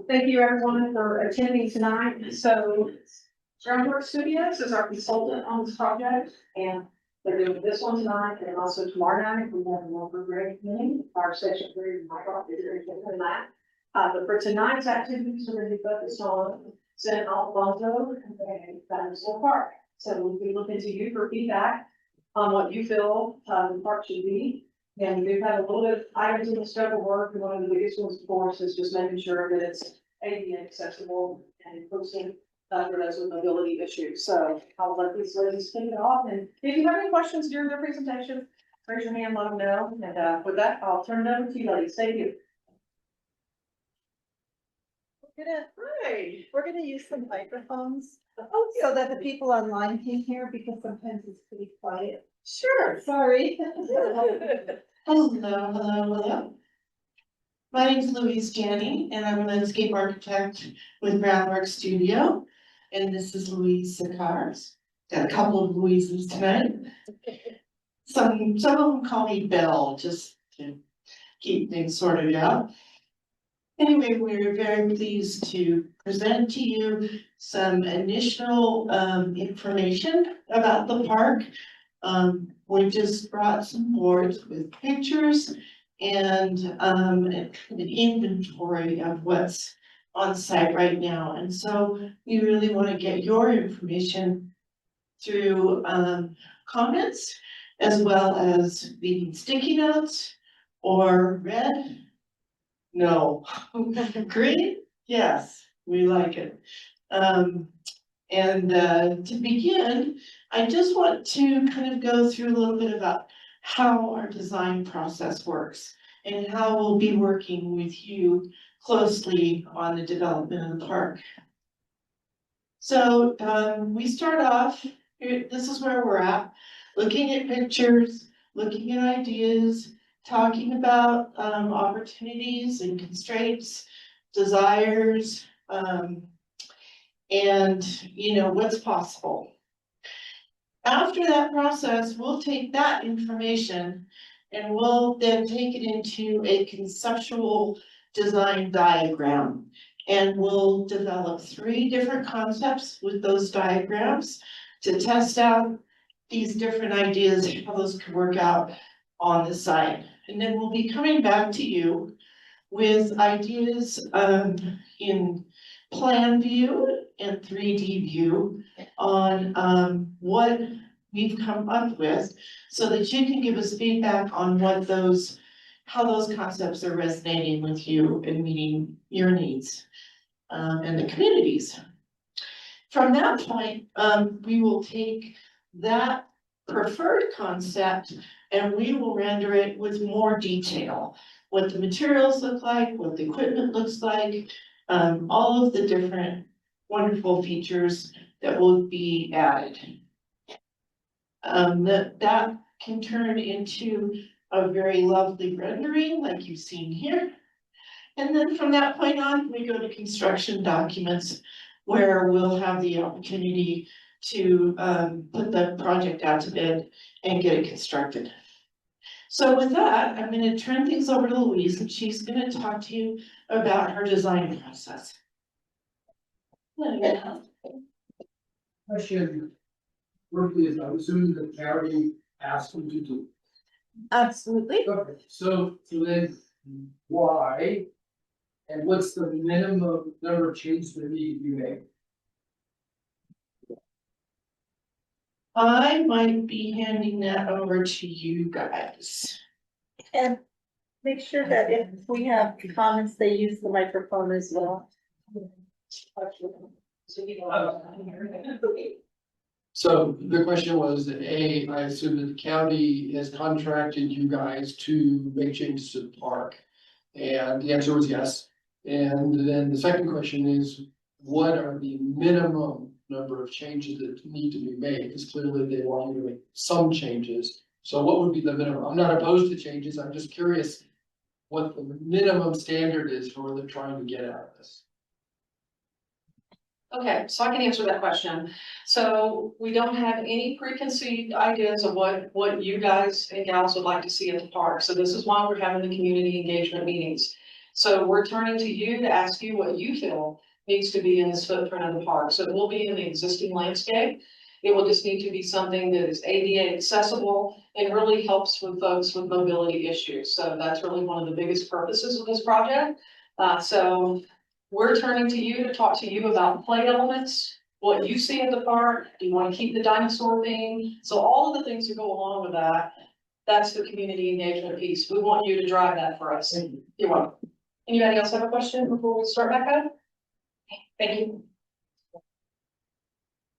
Thank you everyone for attending tonight. So Groundwork Studios is our consultant on this project, and they're doing this one tonight and also tomorrow night. We have a local grade meeting, our session 3, my God, is very different than that. But for tonight's activities, we're going to be focused on San Ildefonso and Dinosaur Park. So we'll be looking to you for feedback on what you feel the park should be. And we've had a little bit of items in the scope of work, and one of the biggest ones, of course, is just making sure that it's ADA accessible and posting for those with mobility issues. So I'll let these ladies kick it off, and if you have any questions during their presentation, raise your hand, let them know. And with that, I'll turn it over to you ladies. Thank you. We're gonna use some microphones so that the people online can hear, because sometimes it's pretty quiet. Sure. Sorry. Hello. My name is Louise Janney, and I'm a landscape architect with Groundwork Studio. And this is Louise Sakars. Got a couple of Louises tonight. Some of them call me Belle, just to keep things sorted out. Anyway, we're very pleased to present to you some initial information about the park. We just brought some boards with pictures and an inventory of what's on site right now. And so we really want to get your information through comments, as well as leaving sticky notes or red. No. Green? Yes, we like it. To begin, I just want to kind of go through a little bit about how our design process works and how we'll be working with you closely on the development of the park. So we start off, this is where we're at, looking at pictures, looking at ideas, talking about opportunities and constraints, desires, and what's possible. After that process, we'll take that information and we'll then take it into a conceptual design diagram. And we'll develop 3 different concepts with those diagrams to test out these different ideas, how those could work out on the site. And then we'll be coming back to you with ideas in plan view and 3D view on what we've come up with, so that you can give us feedback on how those concepts are resonating with you and meeting your needs and the communities. From that point, we will take that preferred concept and we will render it with more detail. What the materials look like, what the equipment looks like, all of the different wonderful features that will be added. That can turn into a very lovely rendering like you've seen here. And then from that point on, we go to construction documents, where we'll have the opportunity to put the project out to bid and get it constructed. So with that, I'm going to turn things over to Louise, and she's going to talk to you about her design process. Question. Roughly, is I'm assuming the county asked them to do. Absolutely. Okay, so then why? And what's the minimum number of changes that need to be made? I might be handing that over to you guys. And make sure that if we have comments, they use the microphone as well. So the question was, A, I assume that the county has contracted you guys to make changes to the park. And the answer was yes. And then the second question is, what are the minimum number of changes that need to be made? Because clearly they want you to make some changes. So what would be the minimum? I'm not opposed to changes. I'm just curious what the minimum standard is for what they're trying to get out of this. Okay, so I can answer that question. So we don't have any preconceived ideas of what you guys and gals would like to see at the park. So this is why we're having the community engagement meetings. So we're turning to you to ask you what you feel needs to be in this footprint of the park. So it will be in the existing landscape. It will just need to be something that is ADA accessible and really helps with folks with mobility issues. So that's really one of the biggest purposes of this project. So we're turning to you to talk to you about play elements, what you see at the park. Do you want to keep the dinosaur theme? So all of the things that go along with that, that's the community engagement piece. We want you to drive that for us. You're welcome. Anybody else have a question before we start back up? Thank you.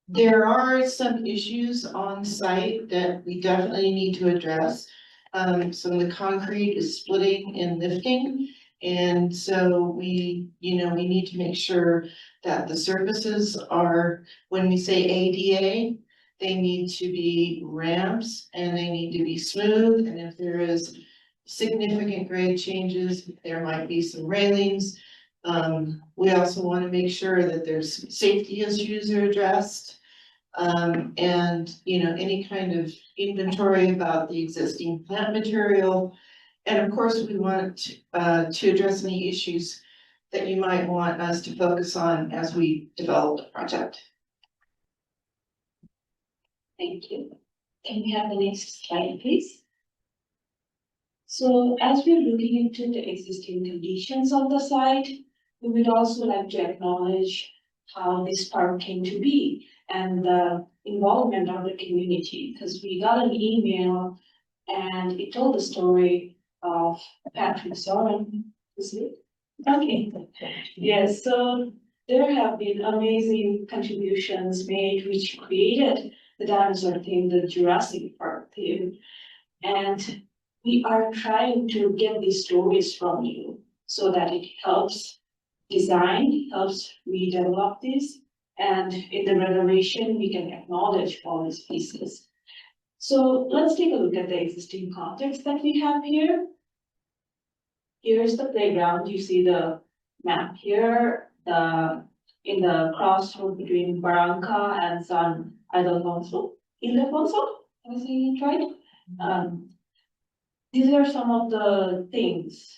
There are some issues on site that we definitely need to address. Some of the concrete is splitting and lifting. And so we need to make sure that the surfaces are, when we say ADA, they need to be ramps and they need to be smooth. And if there is significant grade changes, there might be some railings. We also want to make sure that there's safety issues are addressed. And, any kind of inventory about the existing plant material. And of course, we want to address any issues that you might want us to focus on as we develop the project. Thank you. Can we have the next slide, please? So as we're looking into the existing conditions of the site, we would also like to acknowledge how this park came to be and the involvement of the community, because we got an email and it told the story of Patrick Soren. Is it? Okay. Yes, so there have been amazing contributions made which created the dinosaur theme, the Jurassic Park theme. And we are trying to get these stories from you so that it helps design, helps redevelop this. And in the renovation, we can acknowledge all these pieces. So let's take a look at the existing context that we have here. Here's the playground. You see the map here, in the crossroad between Barranca and San Ildefonso. Ildefonso? Am I saying it right? These are some of the things.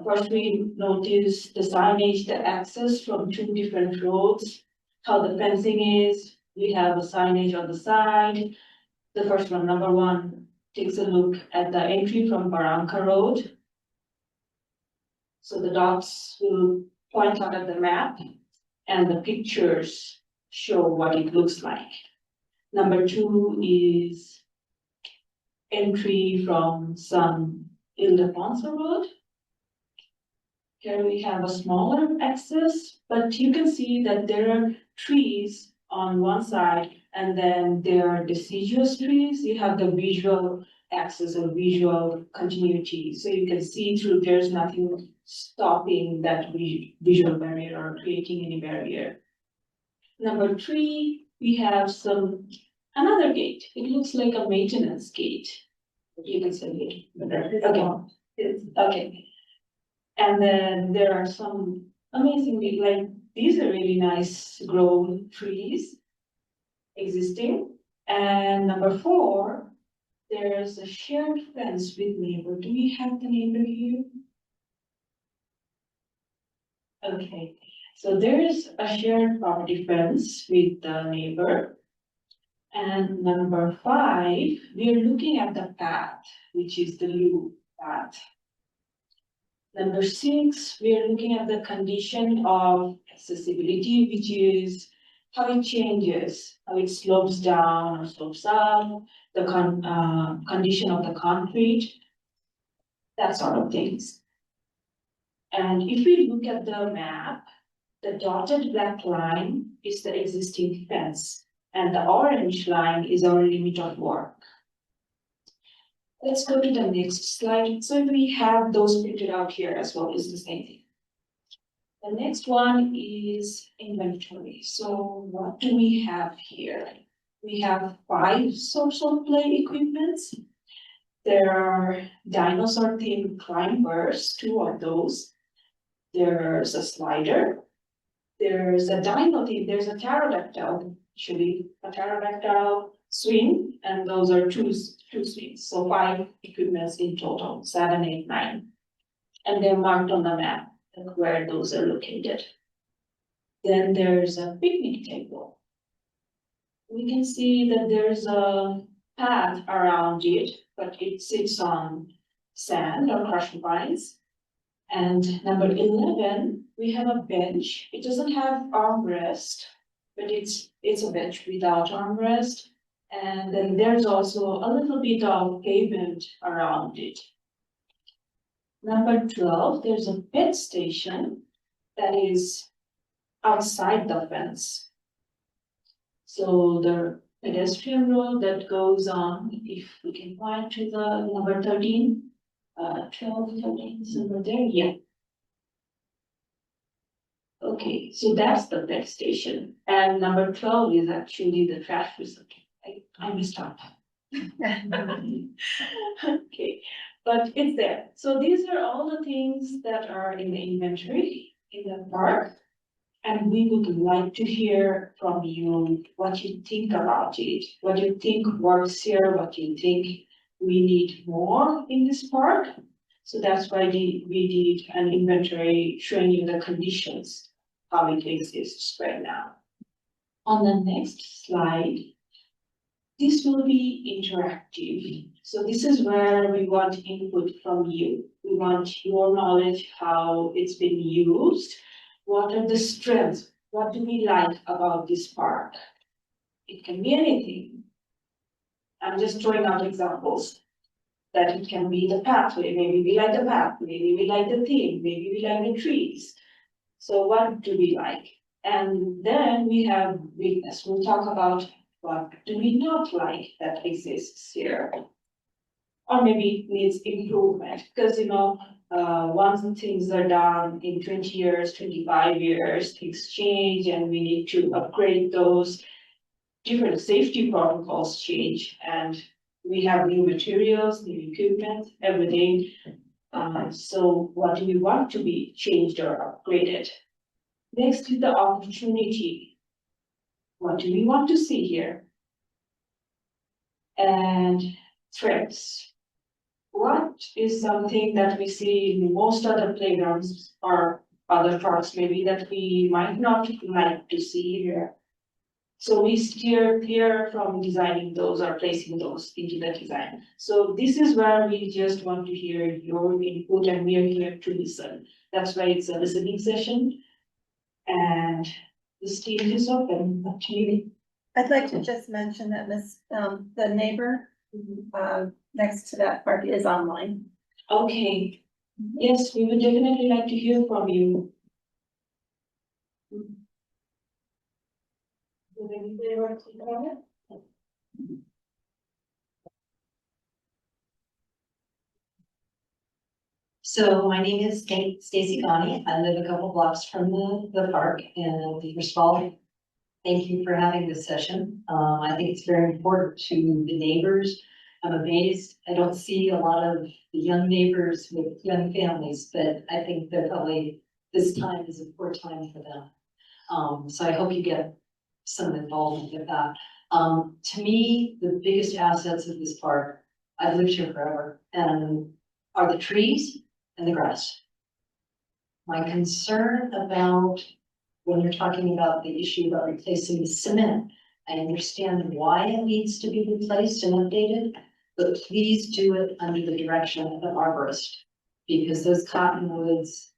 First, we notice the signage, the access from two different roads, how the fencing is. We have a signage on the side. The first one, number one, takes a look at the entry from Barranca Road. So the dots will point out at the map and the pictures show what it looks like. Number two is entry from San Ildefonso Road. Here we have a smaller access, but you can see that there are trees on one side and then there are deciduous trees. You have the visual access or visual continuity. So you can see through, there's nothing stopping that visual barrier or creating any barrier. Number three, we have another gate. It looks like a maintenance gate. You can see it. Okay. Okay. And then there are some amazing, these are really nice grown trees existing. And number four, there's a shared fence with neighbor. Do we have the neighbor here? Okay, so there is a shared property fence with the neighbor. And number five, we are looking at the path, which is the loop path. Number six, we are looking at the condition of accessibility, which is how it changes, how it slopes down or slopes up, the condition of the concrete, that sort of things. And if we look at the map, the dotted black line is the existing fence, and the orange line is our limit of work. Let's go to the next slide. So we have those printed out here as well, is the same thing. The next one is inventory. So what do we have here? We have 5 source of play equipments. There are dinosaur themed climbers, 2 of those. There's a slider. There's a dino theme. There's a pterodactyl, actually a pterodactyl swing, and those are two swings. So 5 equipments in total, 7, 8, 9. and they're marked on the map where those are located. Then there's a picnic table. We can see that there's a path around it, but it sits on sand or crushed pines. And number 11, we have a bench. It doesn't have armrest, but it's a bench without armrest. And then there's also a little bit of pavement around it. Number 12, there's a pet station that is outside the fence. So the pedestrian road that goes on, if we can point to the number 13, 12, 13, is over there, yeah. Okay, so that's the pet station, and number 12 is actually the trash receptacle. I missed out. Okay, but it's there. So these are all the things that are in the inventory in the park. And we would like to hear from you what you think about it, what you think works here, what you think we need more in this park. So that's why we did an inventory showing you the conditions, how it exists right now. On the next slide, this will be interactive. So this is where we want input from you. We want your knowledge, how it's been used. What are the strengths? What do we like about this park? It can be anything. I'm just throwing out examples. That it can be the pathway, maybe we like the path, maybe we like the theme, maybe we like the trees. So what do we like? And then we have weakness. We'll talk about what do we not like that exists here. Or maybe needs improvement, because once things are done in 20 years, 25 years, things change and we need to upgrade those. Different safety protocols change and we have new materials, new equipment, everything. So what do we want to be changed or upgraded? Next is the opportunity. What do we want to see here? And threats. What is something that we see in most other playgrounds or other parks maybe that we might not like to see here? So we steer clear from designing those or placing those into the design. So this is where we just want to hear your input and we are here to listen. That's why it's a listening session. And the stage is open. Actually, I'd like to just mention that the neighbor, next to that park is online. okay. Yes, we would definitely like to hear from you. Would anybody want to comment? So my name is Stacy Gani. I live a couple blocks from the park, and first of all, thank you for having this session. I think it's very important to the neighbors. I'm amazed. I don't see a lot of the young neighbors with young families, but I think that probably this time is a poor time for them. So I hope you get some involvement with that. To me, the biggest assets of this park, I've lived here forever, and are the trees and the grass. My concern about when you're talking about the issue about replacing the cement, I understand why it needs to be replaced and updated, but please do it under the direction of an arborist, because those cottonwoods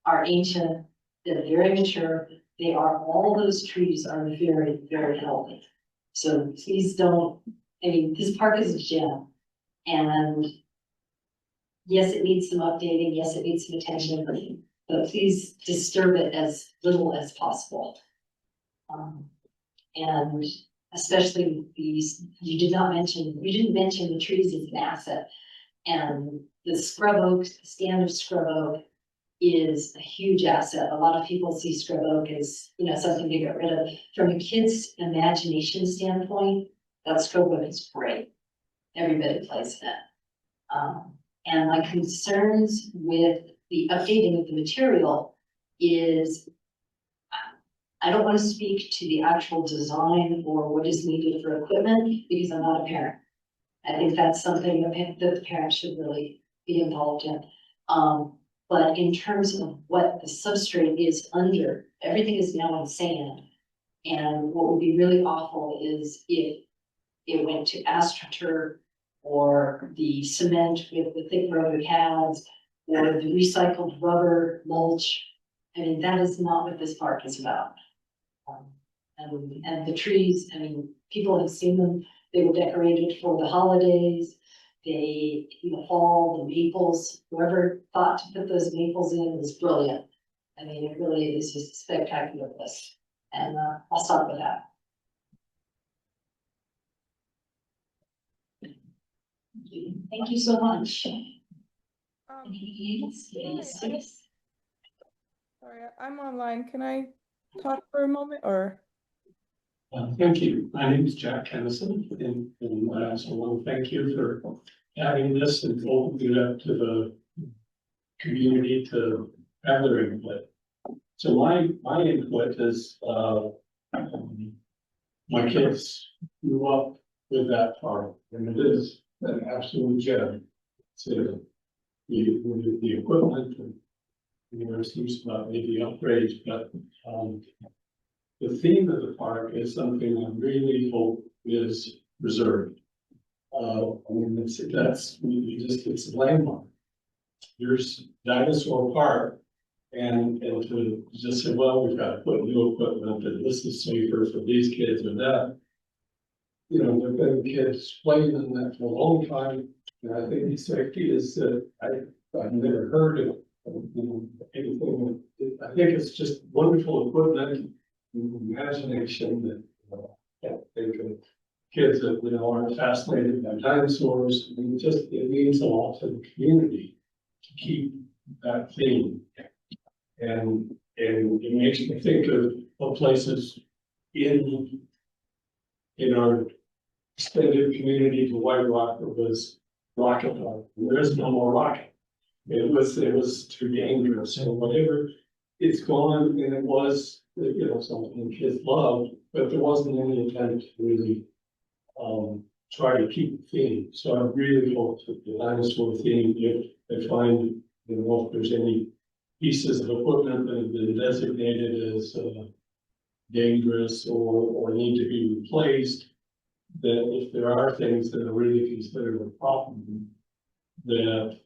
are ancient, they're very mature, all those trees are very, very healthy. So please don't, this park is a gem, and yes, it needs some updating, yes, it needs some attention, but please disturb it as little as possible. And especially you didn't mention the trees as an asset. And the scrub oak, the stand of scrub oak is a huge asset. A lot of people see scrub oak as, something to get rid of. From a kid's imagination standpoint, that scrub oak is great. Everybody plays in it. And my concerns with the updating of the material is, I don't want to speak to the actual design or what is needed for equipment because I'm not a parent. I think that's something that the parents should really be involved in. But in terms of what the substrate is under, everything is now in sand. And what would be really awful is if it went to AstroTurf or the cement with the thick rubber pads or the recycled rubber mulch. I mean, that is not what this park is about. And the trees, I mean, people have seen them, they were decorated for the holidays. They, in the fall, the maples, whoever thought to put those maples in was brilliant. I mean, it really is just a spectacular place. And I'll stop with that. Thank you so much. Yes. Sorry, I'm online. Can I talk for a moment or? Thank you. My name is Jack Kennison, and I also want to thank you for having this and opening it up to the community to have their input. So my input is, my kids grew up with that park, and it is an absolute gem. So the equipment, and, there seems about maybe upgrades, but the theme of the park is something I really hope is preserved. I mean, it's a landmark. There's Dinosaur Park, and to just say, well, we've got to put new equipment, and this is safer for these kids or that. You know, there've been kids playing in that for a long time, and I think safety is, I've never heard of, anything. I think it's just wonderful equipment, imagination that think of kids that, are fascinated by dinosaurs. I mean, it means a lot to the community to keep that theme. And it makes me think of places in our extended community to White Rock. There was Rocket Park. There is no more Rocket. It was too dangerous. So whatever, it's gone, and it was, something kids loved, but there wasn't any attempt to really try to keep the theme. So I really hope that the dinosaur theme, if they find, if there's any pieces of equipment that have been designated as dangerous or need to be replaced, that if there are things that are really considered a problem, that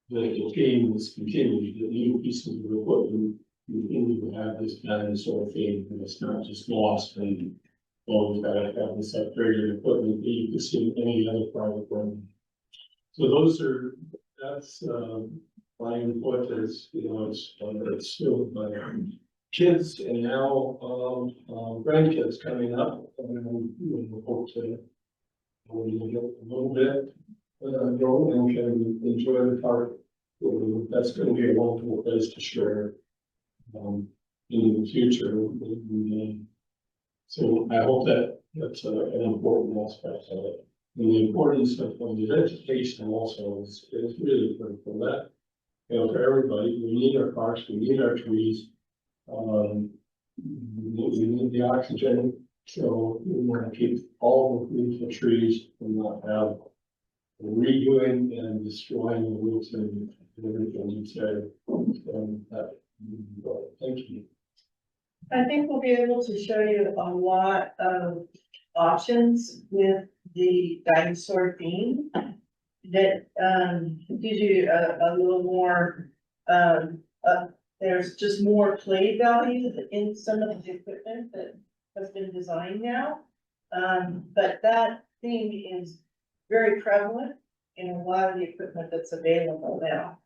the theme is continued, that new pieces of equipment continue to have this dinosaur theme, and it's not just lost and, well, we've got to have this upgraded equipment that you can see in any other private room. So that's my input is, it's still my kids and now grandkids coming up, and we hope to get a little bit grown and can enjoy the park. That's going to be a wonderful place to share in the future. So I hope that's an important aspect of it. And the importance of the education also is really critical. That, for everybody, we need our parks, we need our trees. We need the oxygen. So we want to keep all the beautiful trees and not have redoing and destroying the roots and everything you said. Thank you. I think we'll be able to show you a lot of options with the dinosaur theme that gives you a little more, there's just more play value in some of the equipment that has been designed now. But that theme is very prevalent in a lot of the equipment that's available now.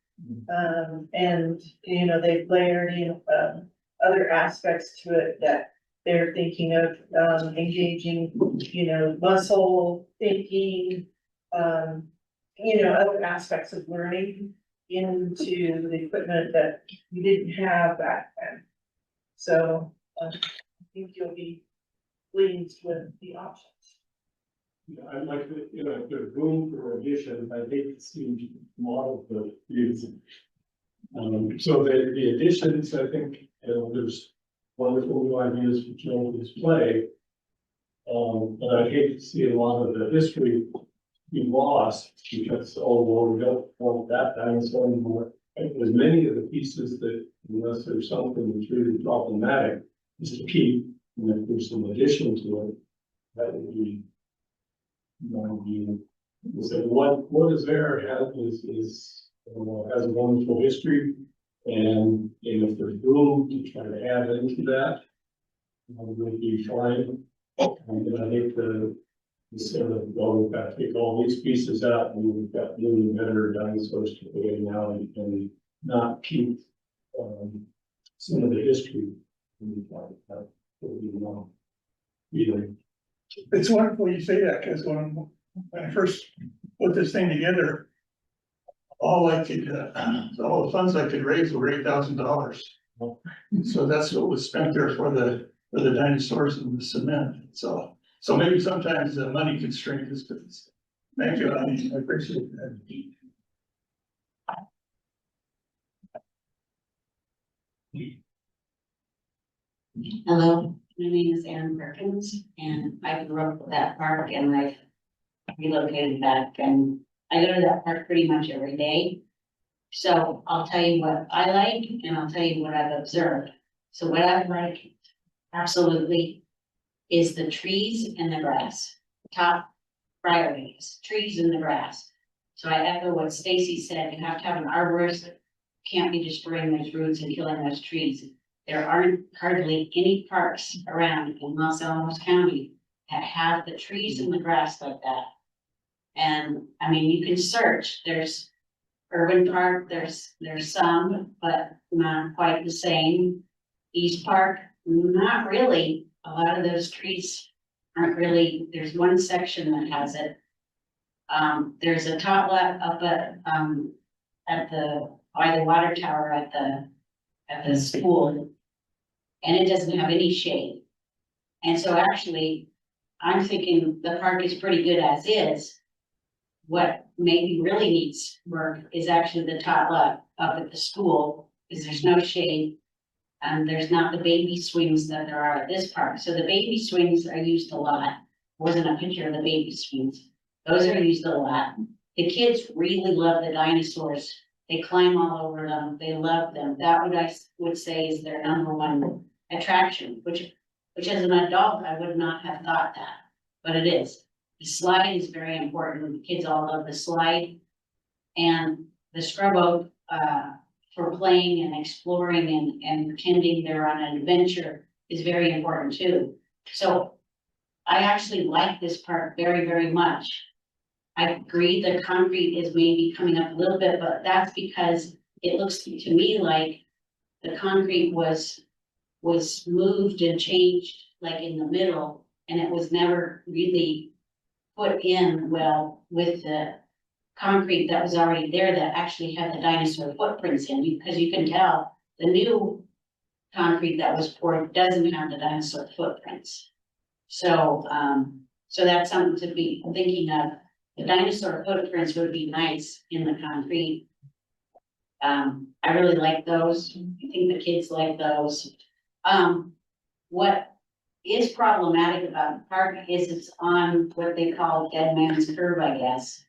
And, they've layered in other aspects to it that they're thinking of engaging, muscle thinking, other aspects of learning into the equipment that we didn't have back then. So I think you'll be pleased with the options. I'd like to, if there's room for addition, I hate to see a lot of the views. So the additions, I think, there's wonderful new ideas for children's play. But I hate to see a lot of the history be lost because, we don't want that dinosaur anymore. as many of the pieces that, unless there's something that's really problematic, is to keep, and if there's some addition to it, that would be. So what is there is has a wonderful history, and if there's room to try to add into that, would be fine. And I think instead of, well, we've got to take all these pieces out, and we've got new and better dinosaurs to put in now, and not keep some of the history. Either. It's wonderful you say that, because when I first put this thing together, all the funds I could raise were $8,000. So that's what was spent there for the dinosaurs and the cement. So maybe sometimes the money constraint is, thank you, I appreciate that. Hello, my name is Ann Perkins, and I grew up with that park, and I've relocated back, and I go to that park pretty much every day. So I'll tell you what I like, and I'll tell you what I've observed. So what I like absolutely is the trees and the grass. Top priorities, trees and the grass. So I echo what Stacy said, you have to have an arborist, can't be destroying those roots and killing those trees. There aren't hardly any parks around in Los Alamos County that have the trees and the grass like that. And I mean, you can search, there's Urban Park, there's some, but not quite the same. East Park, not really. A lot of those trees aren't really, there's one section that has it. There's a tot lot up by the water tower at the school, and it doesn't have any shade. And so actually, I'm thinking the park is pretty good as is. What maybe really needs work is actually the tot lot up at the school, because there's no shade. And there's not the baby swings that there are at this park. So the baby swings are used a lot. Wasn't a picture of the baby swings. Those are used a lot. The kids really love the dinosaurs. They climb all over them. They love them. That I would say is their number one attraction, which as an adult, I would not have thought that, but it is. The slide is very important. The kids all love the slide, and the scrub oak, for playing and exploring and pretending they're on an adventure is very important too. So I actually like this park very, very much. I agree the concrete is maybe coming up a little bit, but that's because it looks to me like the concrete was moved and changed like in the middle, and it was never really put in well with the concrete that was already there that actually had the dinosaur footprints in, because you can tell the new concrete that was poured doesn't have the dinosaur footprints. So, so that's something to be thinking of. The dinosaur footprints would be nice in the concrete. I really like those. I think the kids like those. What is problematic about the park is it's on what they call Dead Man's Curve, I guess.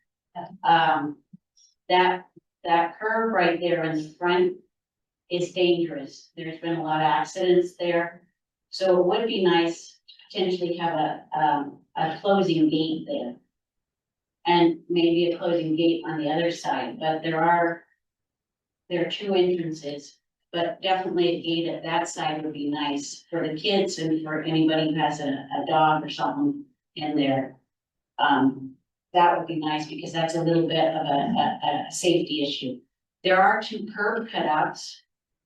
That curve right there in the front is dangerous. There's been a lot of accidents there. So it would be nice to potentially have a closing gate there. And maybe a closing gate on the other side, but there are two entrances, but definitely a gate at that side would be nice for the kids and for anybody who has a dog or something in there. That would be nice because that's a little bit of a safety issue. There are two curb cutouts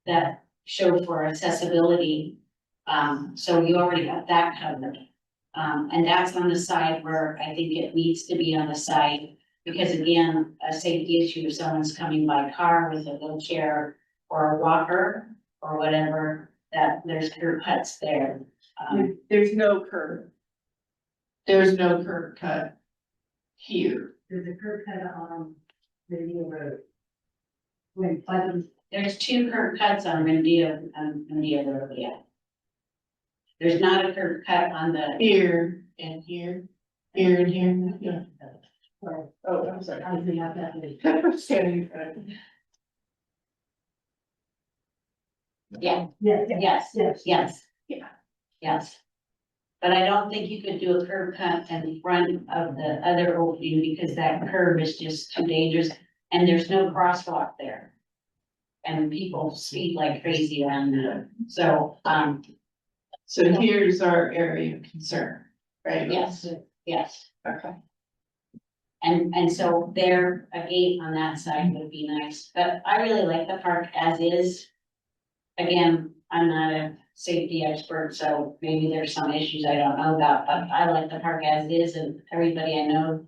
that show for accessibility. So you already have that covered. And that's on the side where I think it needs to be on the side, because again, a safety issue if someone's coming by car with a wheelchair or a walker or whatever, that there's curb cuts there. There's no curb. There's no curb cut here. There's a curb cut on Rendia Road. There's two curb cuts on Rendia Road, yeah. There's not a curb cut on the. Here and here, here and here, yeah. Oh, I'm sorry. I was gonna have that. I'm standing in front of you. Yeah, Yeah. yes, yes. Yeah. Yes. But I don't think you could do a curb cut in front of the other opening because that curb is just too dangerous and there's no crosswalk there. And people speed like crazy around there. So, So here's our area of concern, right? yes, yes. Okay. And so there, a gate on that side would be nice, but I really like the park as is. Again, I'm not a safety expert, so maybe there's some issues I don't know about, but I like the park as is and everybody I know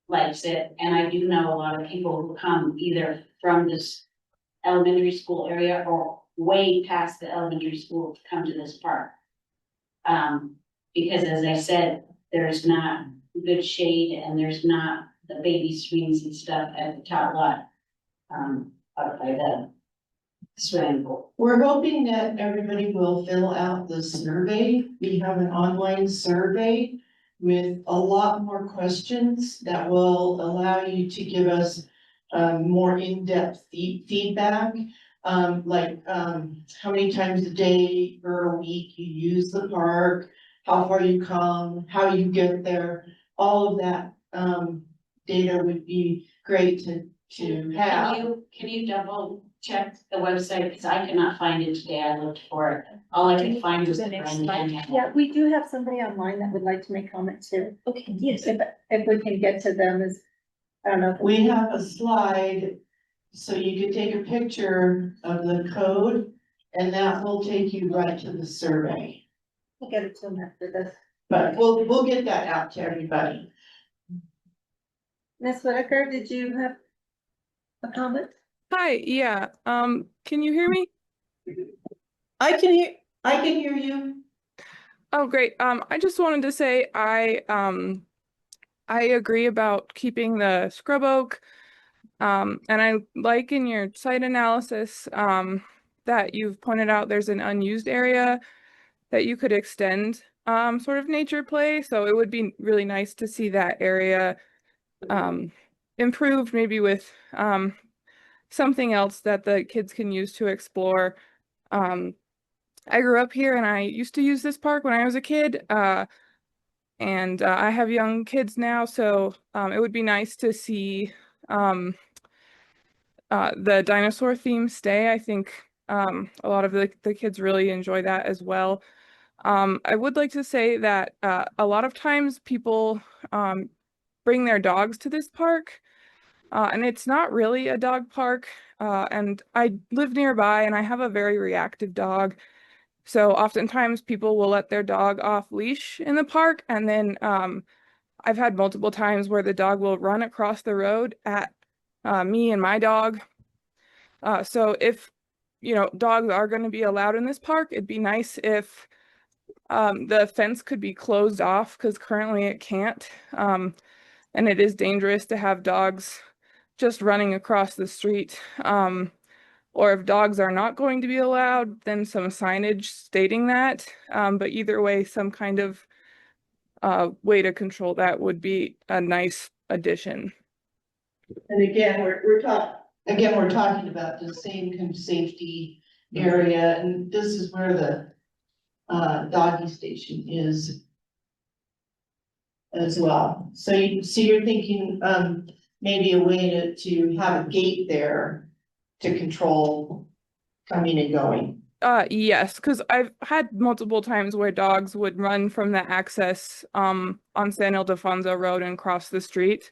likes it. And I do know a lot of people who come either from this elementary school area or way past the elementary school to come to this park. Because as I said, there's not good shade and there's not the baby swings and stuff at the top lot. Up by the swimming pool. We're hoping that everybody will fill out the survey. We have an online survey with a lot more questions that will allow you to give us more in-depth feedback. Like how many times a day or a week you use the park, how far you come, how you get there. All of that data would be great to have. Can you double check the website? Because I cannot find it today. I looked for it. All I could find was the brand name. Yeah, we do have somebody online that would like to make comment too. Okay, yes. If we can get to them is, I don't know. We have a slide, so you could take a picture of the code and that will take you right to the survey. We'll get it to them after this. But we'll get that out to everybody. Ms. Whitaker, did you have a comment? Hi, yeah, can you hear me? I can hear you. Oh, great. I just wanted to say I agree about keeping the scrub oak. And I like in your site analysis, that you've pointed out there's an unused area that you could extend, sort of nature play. So it would be really nice to see that area, improved maybe with, something else that the kids can use to explore. I grew up here and I used to use this park when I was a kid, and I have young kids now, so it would be nice to see the dinosaur theme stay. I think a lot of the kids really enjoy that as well. I would like to say that a lot of times people bring their dogs to this park. And it's not really a dog park, and I live nearby and I have a very reactive dog. So oftentimes people will let their dog off leash in the park, and then I've had multiple times where the dog will run across the road at me and my dog. So if, dogs are going to be allowed in this park, it'd be nice if the fence could be closed off, because currently it can't. And it is dangerous to have dogs just running across the street. Or if dogs are not going to be allowed, then some signage stating that. But either way, some kind of way to control that would be a nice addition. And again, we're talking about the same kind of safety area, and this is where the doggy station is as well. So you're thinking maybe a way to have a gate there to control coming and going. Yes, because I've had multiple times where dogs would run from the access on San Ildefonso Road and cross the street.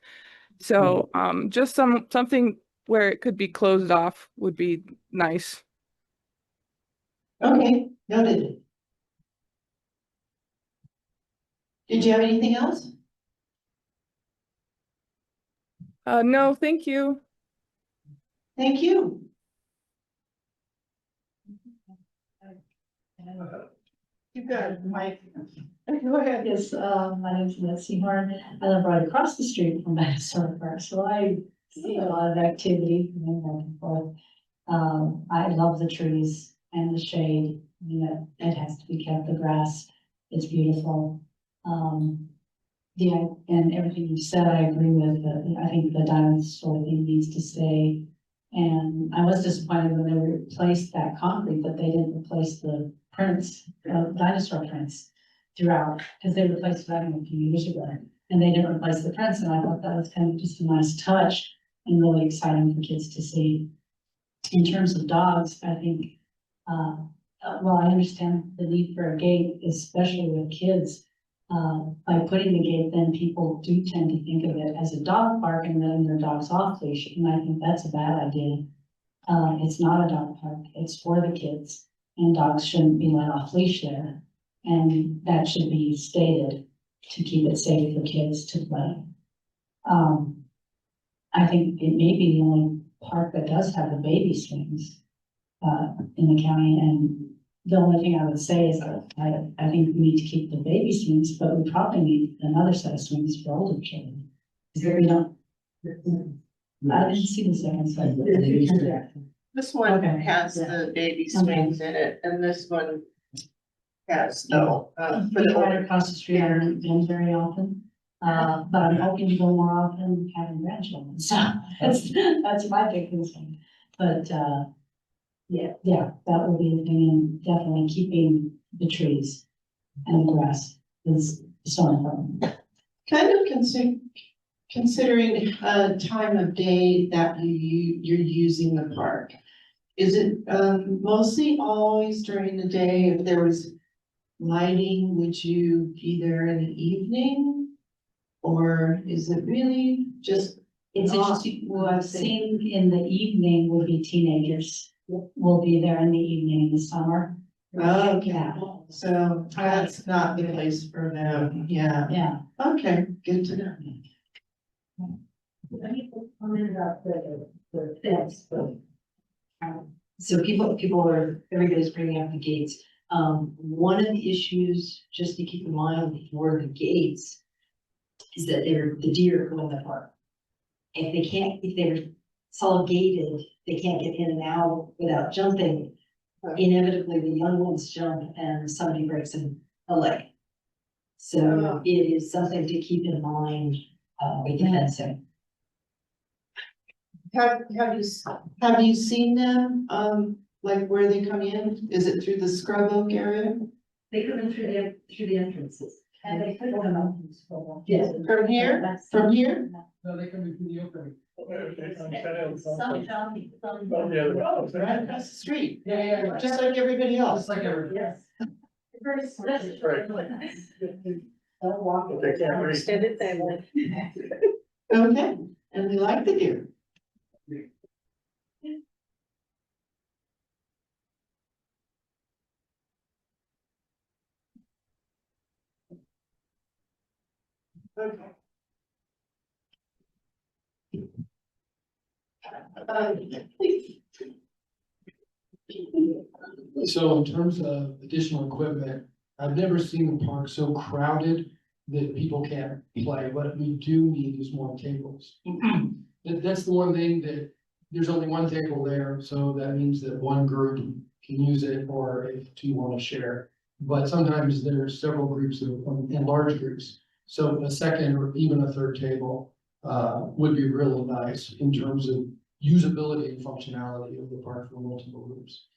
So just something where it could be closed off would be nice. Okay, noted. Did you have anything else? No, thank you. Thank you. You got it, Mike. Go ahead. Yes, my name's Nancy Horn. I live right across the street from Dinosaur Park, so I see a lot of activity going back and forth. I love the trees and the shade. It has to be kept. The grass is beautiful. And everything you said, I agree with. I think the dinosaur thing needs to stay. And I was disappointed when they replaced that concrete, but they didn't replace the prints, dinosaur prints throughout, because they replaced that a few years ago. And they didn't replace the prints, and I thought that was kind of just a nice touch and really exciting for kids to see. In terms of dogs, I think, well, I understand the need for a gate, especially with kids. By putting the gate, then people do tend to think of it as a dog park and letting their dogs off leash, and I think that's a bad idea. It's not a dog park, it's for the kids, and dogs shouldn't be let off leash there. And that should be stated to keep it safe for kids to play. I think it may be the only park that does have the baby swings, in the county, and the only thing I would say is that I think we need to keep the baby swings, but we probably need another set of swings for older children. Is there, we don't. I didn't see the second set. This one Okay. has the baby swings in it, and this one has no, for We the ride older. across the street, I haven't been very often, but I'm hoping to go more often having grandchildren, so that's my big concern. But, yeah, that will be a thing, and definitely keeping the trees and the grass is so important. Kind of considering time of day that you're using the park. Is it mostly always during the day? If there was lighting, would you be there in the evening? Or is it really just? It's interesting, what I've seen in the evening would be teenagers will be there in the evening in the summer. Oh, okay, Yeah. so that's not the place for them, yeah, Yeah. okay, good to know. So everybody's bringing up the gates. One of the issues, just to keep in mind for the gates, is that the deer go in the park. If they're solid gated, they can't get in and out without jumping. Inevitably, the young ones jump and somebody breaks a leg. So it is something to keep in mind, with the fencing. Have you seen them, like where they come in? Is it through the Scrub Oak area? They come in through the entrances. And they put them up. Yes. From here? From here? No, they come in through the opening. Some jump, some. Right across the street, Yeah. just like everybody else. Just like everything. Yes. Don't walk it. They can't reach. Extended family. Okay, and we like the deer. Okay. So in terms of additional equipment, I've never seen the park so crowded that people can't play. What we do need is more tables. That's the one thing that, there's only one table there, so that means that one group can use it, or if two want to share. But sometimes there's several groups in large groups. So a second or even a third table would be really nice in terms of usability and functionality of the park for multiple groups.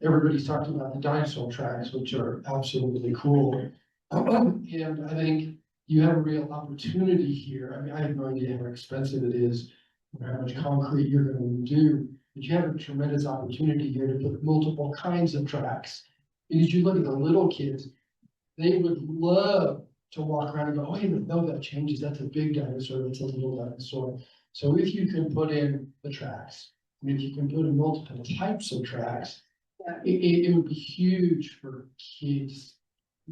Everybody's talked about the dinosaur tracks, which are absolutely cool. And I think you have a real opportunity here. I mean, I have no idea how expensive it is, or how much concrete you're going to do, but you have a tremendous opportunity here to put multiple kinds of tracks. Because you look at the little kids, they would love to walk around and go, oh, hey, no, that changes. That's a big dinosaur. That's a little dinosaur. So if you can put in the tracks, and if you can put in multiple types of tracks, it would be huge for kids,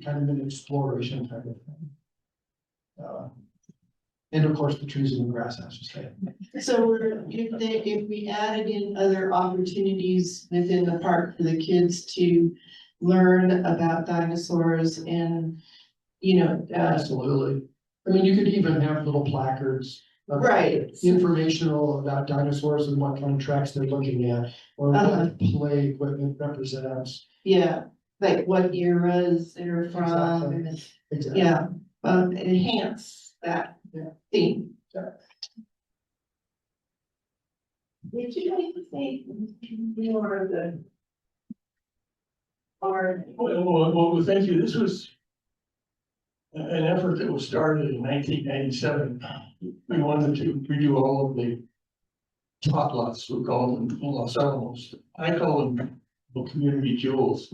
kind of an exploration type of thing. And of course, the trees and the grass, I should say. So if we added in other opportunities within the park for the kids to learn about dinosaurs and, Absolutely. I mean, you could even have little placards. Right. Informational about dinosaurs and what kind of tracks they're looking at, or what play equipment represents. Yeah, like what eras they're from, Exactly. yeah, enhance that theme. Did you like to say more of the? Or, Well, thank you. This was an effort that was started in 1997. We wanted to redo all of the tot lots, we call them, in Los Alamos. I call them the community jewels.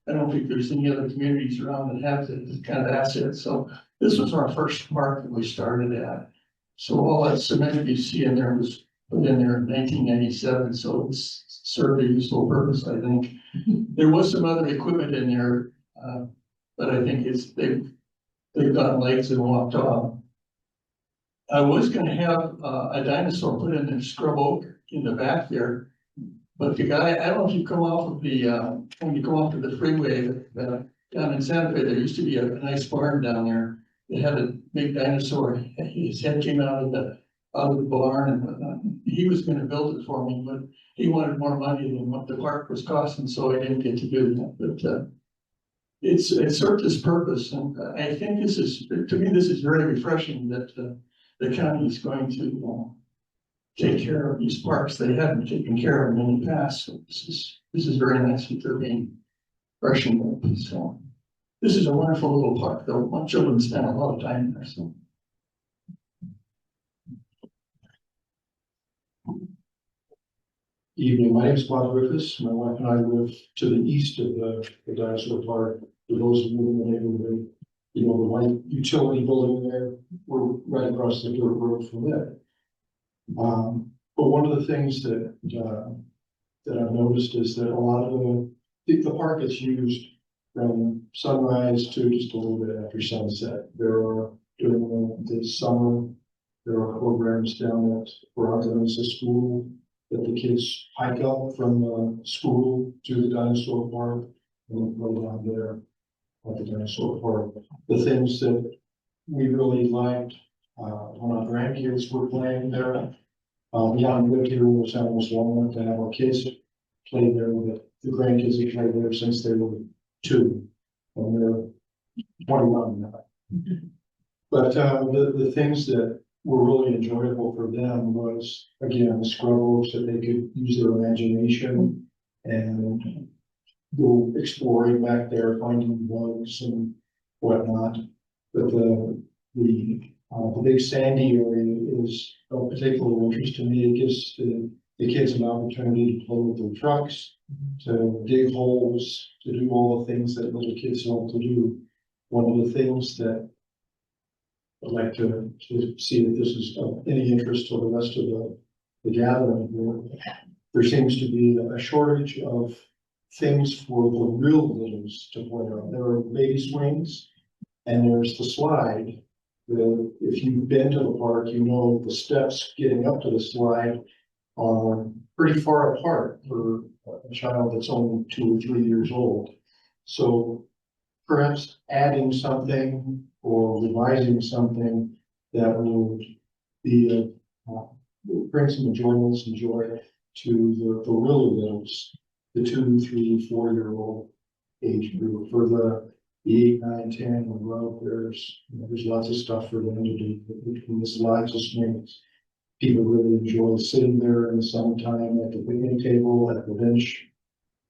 I don't think there's any other communities around that have this kind of asset. So this was our first park that we started at. So all that cement you see in there was put in there in 1997. So it's served a useful purpose, I think. There was some other equipment in there, but I think they've gotten legs and walked off. I was gonna have a dinosaur put in the scrub oak in the back there. But the guy, I don't know if you come off of the, when you go off to the freeway, down in Santa Fe, there used to be a nice farm down there. They had a big dinosaur, his head came out of the barn and whatnot. He was gonna build it for me, but he wanted more money than what the park was costing, so I didn't get to do that, but it served its purpose, and I think this is, to me, this is very refreshing that the county is going to take care of these parks. They haven't taken care of them in the past, so this is very nice that they're being freshened up. So this is a wonderful little park, though. My children spend a lot of time there, so. Evening, my name is Bob Griffiths. My wife and I live to the east of the Dinosaur Park. For those who live in the neighborhood, you know, the white utility building there, we're right across the dirt road from there. But one of the things that I've noticed is that a lot of the park is used from sunrise to just a little bit after sunset. There are, during the summer, there are programs down at Dinosaur School that the kids hike up from school to the Dinosaur Park and go down there at the Dinosaur Park. The things that we really liked when our grandkids were playing there. Beyond lived here in Los Alamos long enough to have our kids play there with the grandkids have played there since they were 2, and they're 21 now. But the things that were really enjoyable for them was, again, the scrub oaks, that they could use their imagination and go exploring back there, finding bugs and whatnot. But the big sandy area is of particular interest to me. It gives the kids an opportunity to play with their trucks, to dig holes, to do all the things that little kids love to do. One of the things that I'd like to see if this is of any interest to the rest of the gathering here. There seems to be a shortage of things for the real littles to play on. There are baby swings, and there's the slide. If you've been to the park, you know the steps getting up to the slide are pretty far apart for a child that's only 2 or 3 years old. So perhaps adding something or revising something that would be bring some enjoyment, some joy to the really littles, the 2, 3, 4-year-old age group. For the 8, 9, 10 and above, there's lots of stuff for them to do between the slides of swings. People really enjoy sitting there in the summertime at the picnic table, at the bench,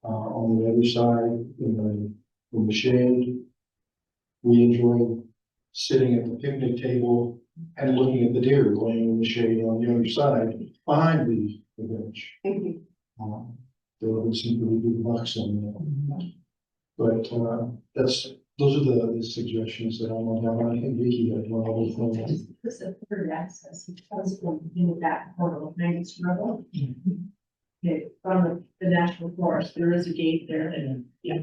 on the other side in the shade. We enjoy sitting at the picnic table and looking at the deer laying in the shade on the other side behind the bench. There were some really good bucks on there. But those are the suggestions that I want to have. I think Vicky had one other thing. this is third access, because in that portal of Maggie's River. Okay, from the national forest, there is a gate there and, yeah.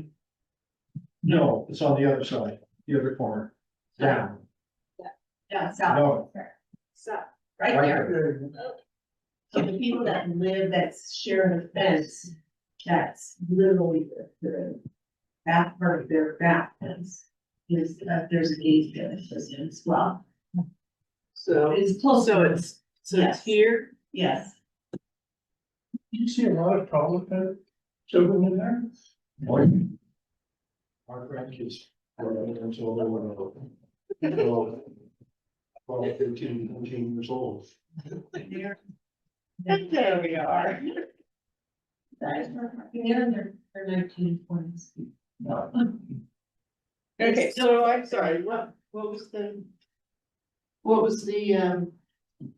No, it's on the other side, the other corner, down. Yeah, south. No. So, right there. So the people that live, that's sharing a fence, that's literally the back part of their back fence. Is, there's a gate there that says it as well. So it's close. So it's here? Yes. You see a lot of problem children in there? Our grandkids were in until they were 12, 13, 14 years old. There we are. Okay, so I'm sorry, what was the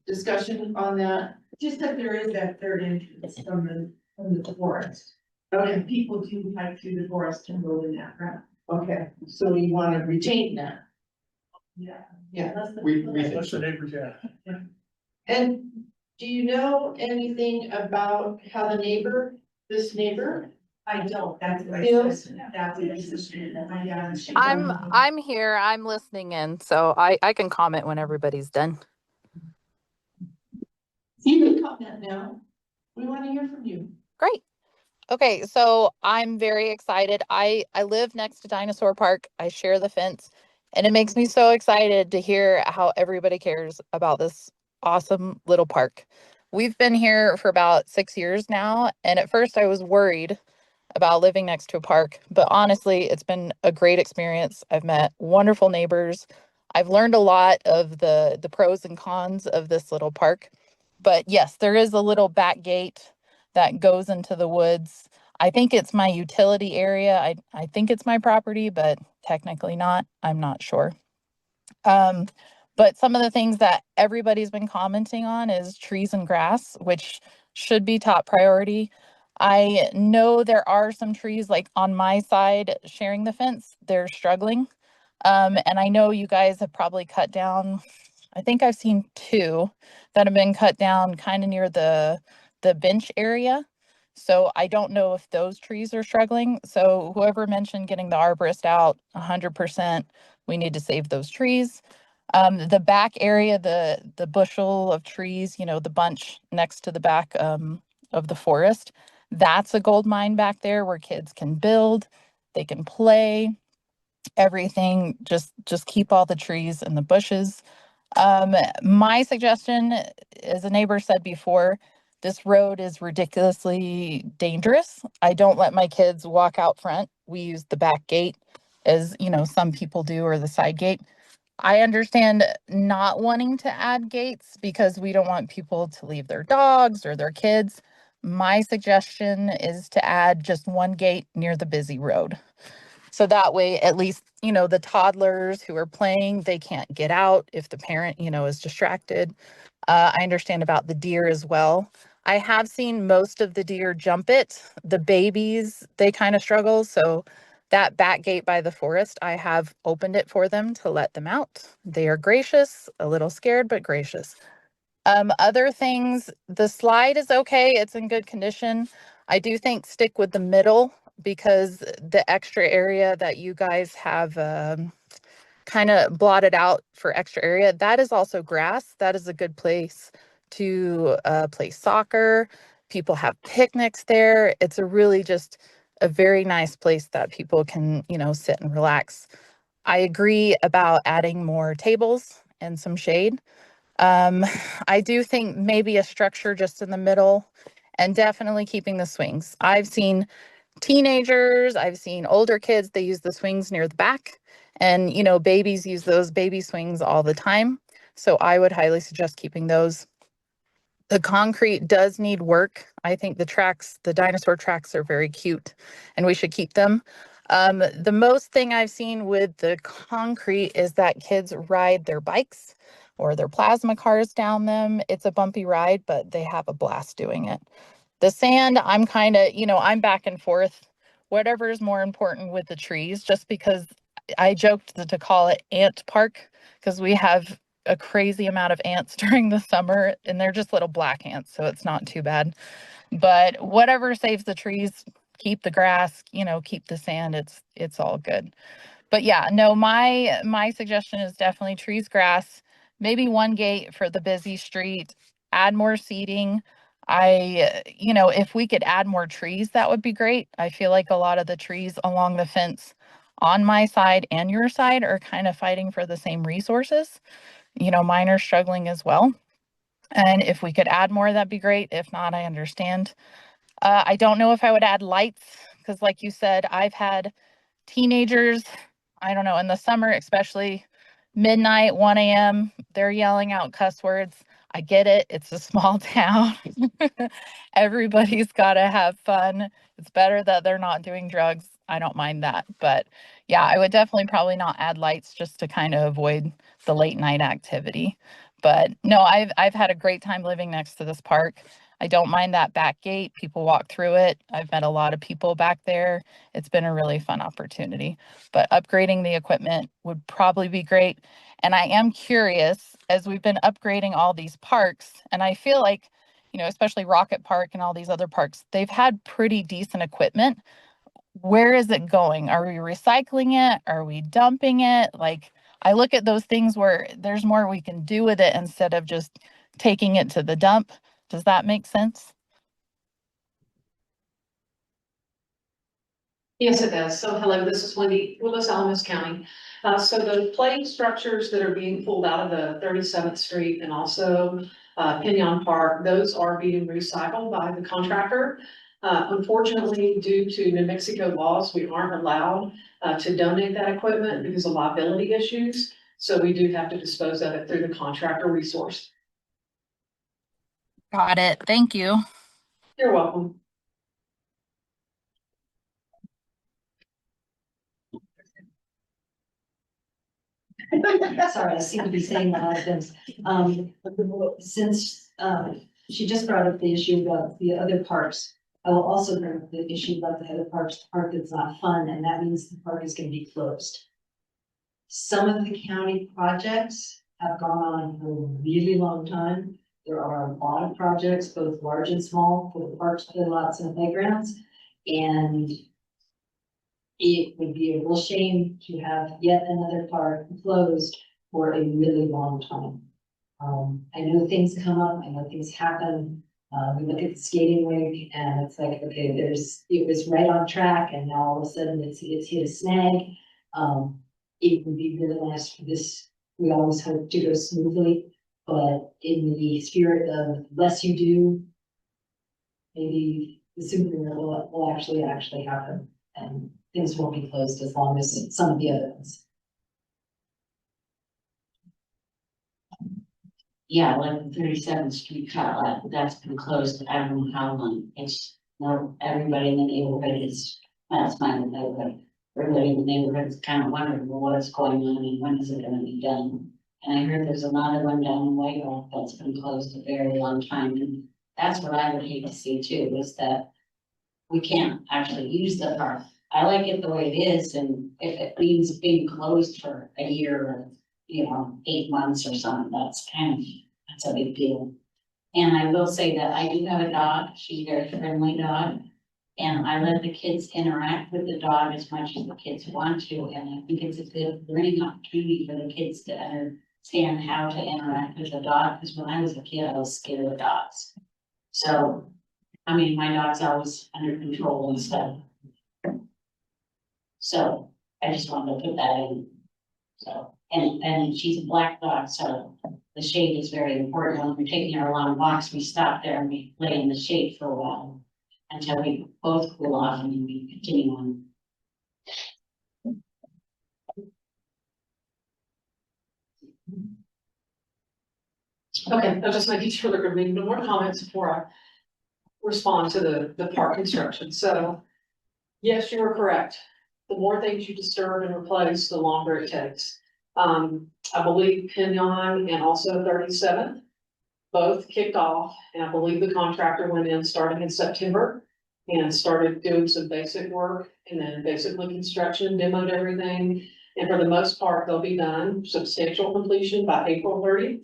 discussion on that? Just that there is that third entrance from the forest. Okay, And people do hike through the forest and go in that route. okay, so we want to retain that. Yeah. Yeah. We think That's the neighbors, yeah. And do you know anything about how this neighbor? I don't, that's what I Feels- said, that's what I said. I'm here. I'm listening in, so I can comment when everybody's done. You can comment now. We want to hear from you. Great. Okay, so I'm very excited. I live next to Dinosaur Park. I share the fence, and it makes me so excited to hear how everybody cares about this awesome little park. We've been here for about 6 years now, and at first I was worried about living next to a park, but honestly, it's been a great experience. I've met wonderful neighbors. I've learned a lot of the pros and cons of this little park. But yes, there is a little back gate that goes into the woods. I think it's my utility area. I think it's my property, but technically not. I'm not sure. But some of the things that everybody's been commenting on is trees and grass, which should be top priority. I know there are some trees like on my side sharing the fence, they're struggling. And I know you guys have probably cut down, I think I've seen 2 that have been cut down kind of near the bench area. So I don't know if those trees are struggling. So whoever mentioned getting the arborist out, 100%, we need to save those trees. The back area, the bushel of trees, you know, the bunch next to the back of the forest, that's a gold mine back there where kids can build, they can play, everything. Just keep all the trees and the bushes. My suggestion, as a neighbor said before, this road is ridiculously dangerous. I don't let my kids walk out front. We use the back gate, as you know, some people do, or the side gate. I understand not wanting to add gates because we don't want people to leave their dogs or their kids. My suggestion is to add just one gate near the busy road. So that way, at least, you know, the toddlers who are playing, they can't get out if the parent, you know, is distracted. I understand about the deer as well. I have seen most of the deer jump it. The babies, they kind of struggle. So that back gate by the forest, I have opened it for them to let them out. They are gracious, a little scared, but gracious. Other things, the slide is okay. It's in good condition. I do think stick with the middle because the extra area that you guys have kind of blotted out for extra area, that is also grass. That is a good place to play soccer. People have picnics there. It's a really just a very nice place that people can, you know, sit and relax. I agree about adding more tables and some shade. I do think maybe a structure just in the middle and definitely keeping the swings. I've seen teenagers, I've seen older kids, they use the swings near the back, and you know, babies use those baby swings all the time. So I would highly suggest keeping those. The concrete does need work. I think the tracks, the dinosaur tracks are very cute and we should keep them. The most thing I've seen with the concrete is that kids ride their bikes or their plasma cars down them. It's a bumpy ride, but they have a blast doing it. The sand, I'm kind of, you know, I'm back and forth. Whatever is more important with the trees, just because I joked to call it ant park because we have a crazy amount of ants during the summer and they're just little black ants, so it's not too bad. But whatever saves the trees, keep the grass, you know, keep the sand, it's all good. But yeah, no, my suggestion is definitely trees, grass, maybe one gate for the busy street, add more seating. You know, if we could add more trees, that would be great. I feel like a lot of the trees along the fence on my side and your side are kind of fighting for the same resources. You know, mine are struggling as well. And if we could add more, that'd be great. If not, I understand. I don't know if I would add lights because like you said, I've had teenagers, I don't know, in the summer, especially midnight, 1 a.m., they're yelling out cuss words. I get it. It's a small town. Everybody's got to have fun. It's better that they're not doing drugs. I don't mind that. But yeah, I would definitely probably not add lights just to kind of avoid the late night activity. But no, I've had a great time living next to this park. I don't mind that back gate. People walk through it. I've met a lot of people back there. It's been a really fun opportunity. But upgrading the equipment would probably be great. And I am curious, as we've been upgrading all these parks, and I feel like, you know, especially Rocket Park and all these other parks, they've had pretty decent equipment. Where is it going? Are we recycling it? Are we dumping it? Like, I look at those things where there's more we can do with it instead of just taking it to the dump. Does that make sense? Yes, it does. So hello, this is Wendy, Willis, Alamos County. So the play structures that are being pulled out of the 37th Street and also Pinion Park, those are being recycled by the contractor. Unfortunately, due to New Mexico laws, we aren't allowed to donate that equipment because of liability issues. So we do have to dispose of it through the contractor resource. Got it. Thank you. You're welcome. Sorry, I seem to be saying a lot of things. Since she just brought up the issue about the other parks, I will also bring up the issue about the other parks, the park that's not fun, and that means the park is gonna be closed. Some of the county projects have gone on for a really long time. There are a lot of projects, both large and small, for the parks, playlots, and playgrounds. And it would be a real shame to have yet another park closed for a really long time. I know things come up, I know things happen. We look at the skating rink and it's like, okay, it was right on track and now all of a sudden it's hit a snag. It would be really nice for this, we always hope to go smoothly, but in the spirit of less you do, maybe the sooner will actually happen and things won't be closed as long as some of the other ones. Yeah, like the 37th Street outlet, that's been closed, I don't know how long. It's, no, everybody in the neighborhood is, that's my neighborhood. Everybody in the neighborhood is kind of wondering, well, what's going on and when is it gonna be done? And I heard there's another one down in White Rock that's been closed a very long time. And that's what I would hate to see too, is that we can't actually use the park. I like it the way it is, and if it means being closed for a year or, 8 months or something, that's a big deal. And I will say that I do have a dog, she's a very friendly dog, and I let the kids interact with the dog as much as the kids want to, and I think it's a good learning opportunity for the kids to understand how to interact with the dog, because when I was a kid, I was scared of dogs. So, I mean, my dog's always under control and stuff. So I just wanted to put that in. So, and she's a black dog, so the shade is very important. When we're taking her long walks, we stop there and we lay in the shade for a while until we both cool off and then we continue on. Okay, I'll just make sure there are going to be no more comments before I respond to the park construction. So yes, you are correct. The more things you disturb and replace, the longer it takes. I believe Pinion and also 37th both kicked off, and I believe the contractor went in starting in September and started doing some basic work and then basically construction, demoed everything. And for the most part, they'll be done substantial completion by April 30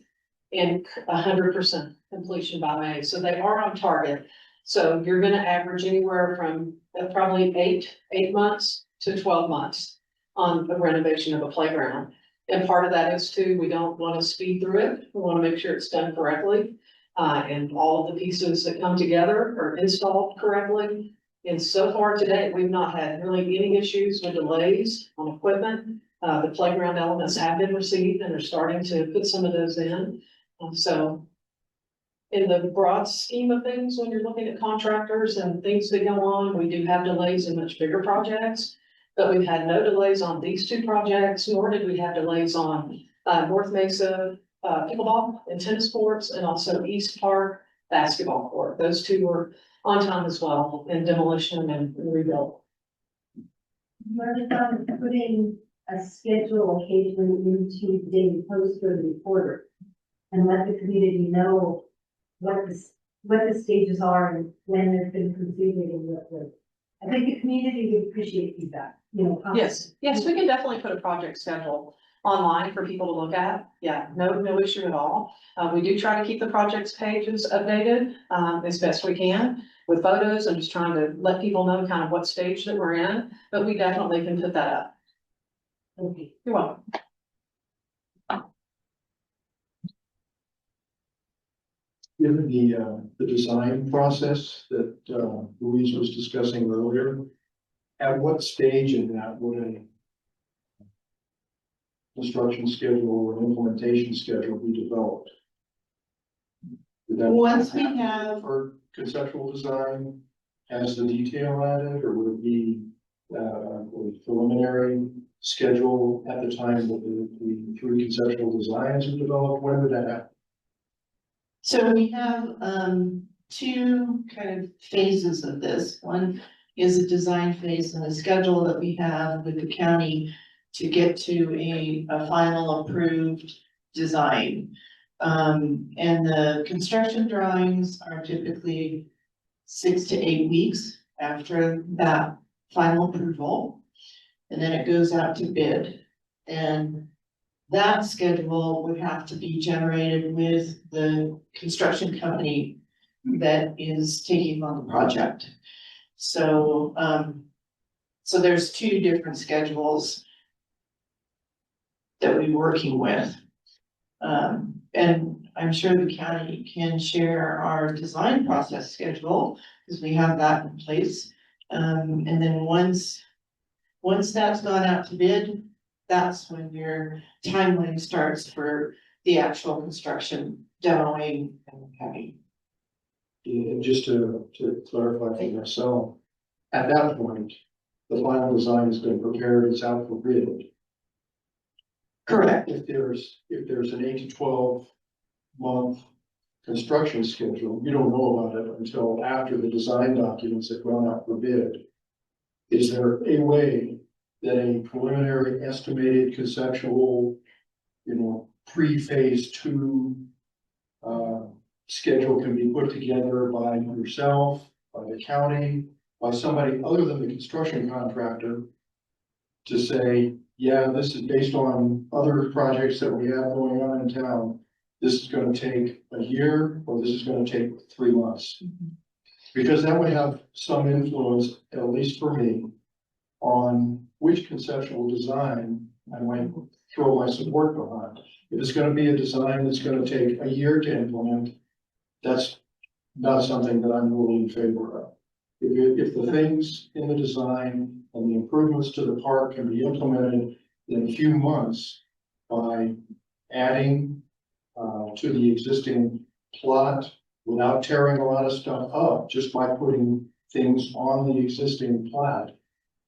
and 100% completion by May. So they are on target. So you're going to average anywhere from probably eight months to 12 months on the renovation of a playground. And part of that is too, we don't want to speed through it. We want to make sure it's done correctly. And all of the pieces that come together are installed correctly. And so far today, we've not had really any issues with delays on equipment. The playground elements have been received and are starting to put some of those in. So in the broad scheme of things, when you're looking at contractors and things that go on, we do have delays in much bigger projects. But we've had no delays on these two projects, nor did we have delays on North Mesa pickleball and tennis courts, and also East Park basketball court. Those two are on time as well in demolition and rebuild. What about putting a schedule occasionally into the daily post or the reporter? And let the community know what the stages are and when they've been completed and what. I think the community would appreciate feedback, you know. Yes, we can definitely put a project schedule online for people to look at. Yeah, no issue at all. We do try to keep the projects pages updated, as best we can with photos and just trying to let people know kind of what stage that we're in, but we definitely can put that up. Okay. You're welcome. Given the design process that Louise was discussing earlier, at what stage in that would a construction schedule or implementation schedule be developed? Would that Once we happen have- For conceptual design, has the detail added, or would it be a preliminary schedule at the time that the three conceptual designs are developed? When would that happen? So we have, two kind of phases of this. One is a design phase and a schedule that we have with the county to get to a final approved design. And the construction drawings are typically 6 to 8 weeks after that final approval. And then it goes out to bid. And that schedule would have to be generated with the construction company that is taking on the project. So, so there's two different schedules that we're working with. And I'm sure the county can share our design process schedule, because we have that in place. And then once that's gone out to bid, that's when your timeline starts for the actual construction, demoing and heavy. And just to clarify for myself, at that point, the final design has been prepared, it's out for bid. Correct. If there's an 8 to 12 month construction schedule, you don't know about it until after the design documents have gone out for bid. Is there a way that a preliminary estimated conceptual, pre-phase 2 schedule can be put together by yourself, by the county, by somebody other than the construction contractor to say, yeah, this is based on other projects that we have going on in town. This is gonna take a year, or this is gonna take 3 months. Because that would have some influence, at least for me, on which conceptual design I might throw my support behind. If it's gonna be a design that's gonna take a year to implement, that's not something that I'm really in favor of. If the things in the design and the improvements to the park can be implemented in a few months by adding to the existing plot without tearing a lot of stuff up, just by putting things on the existing plat,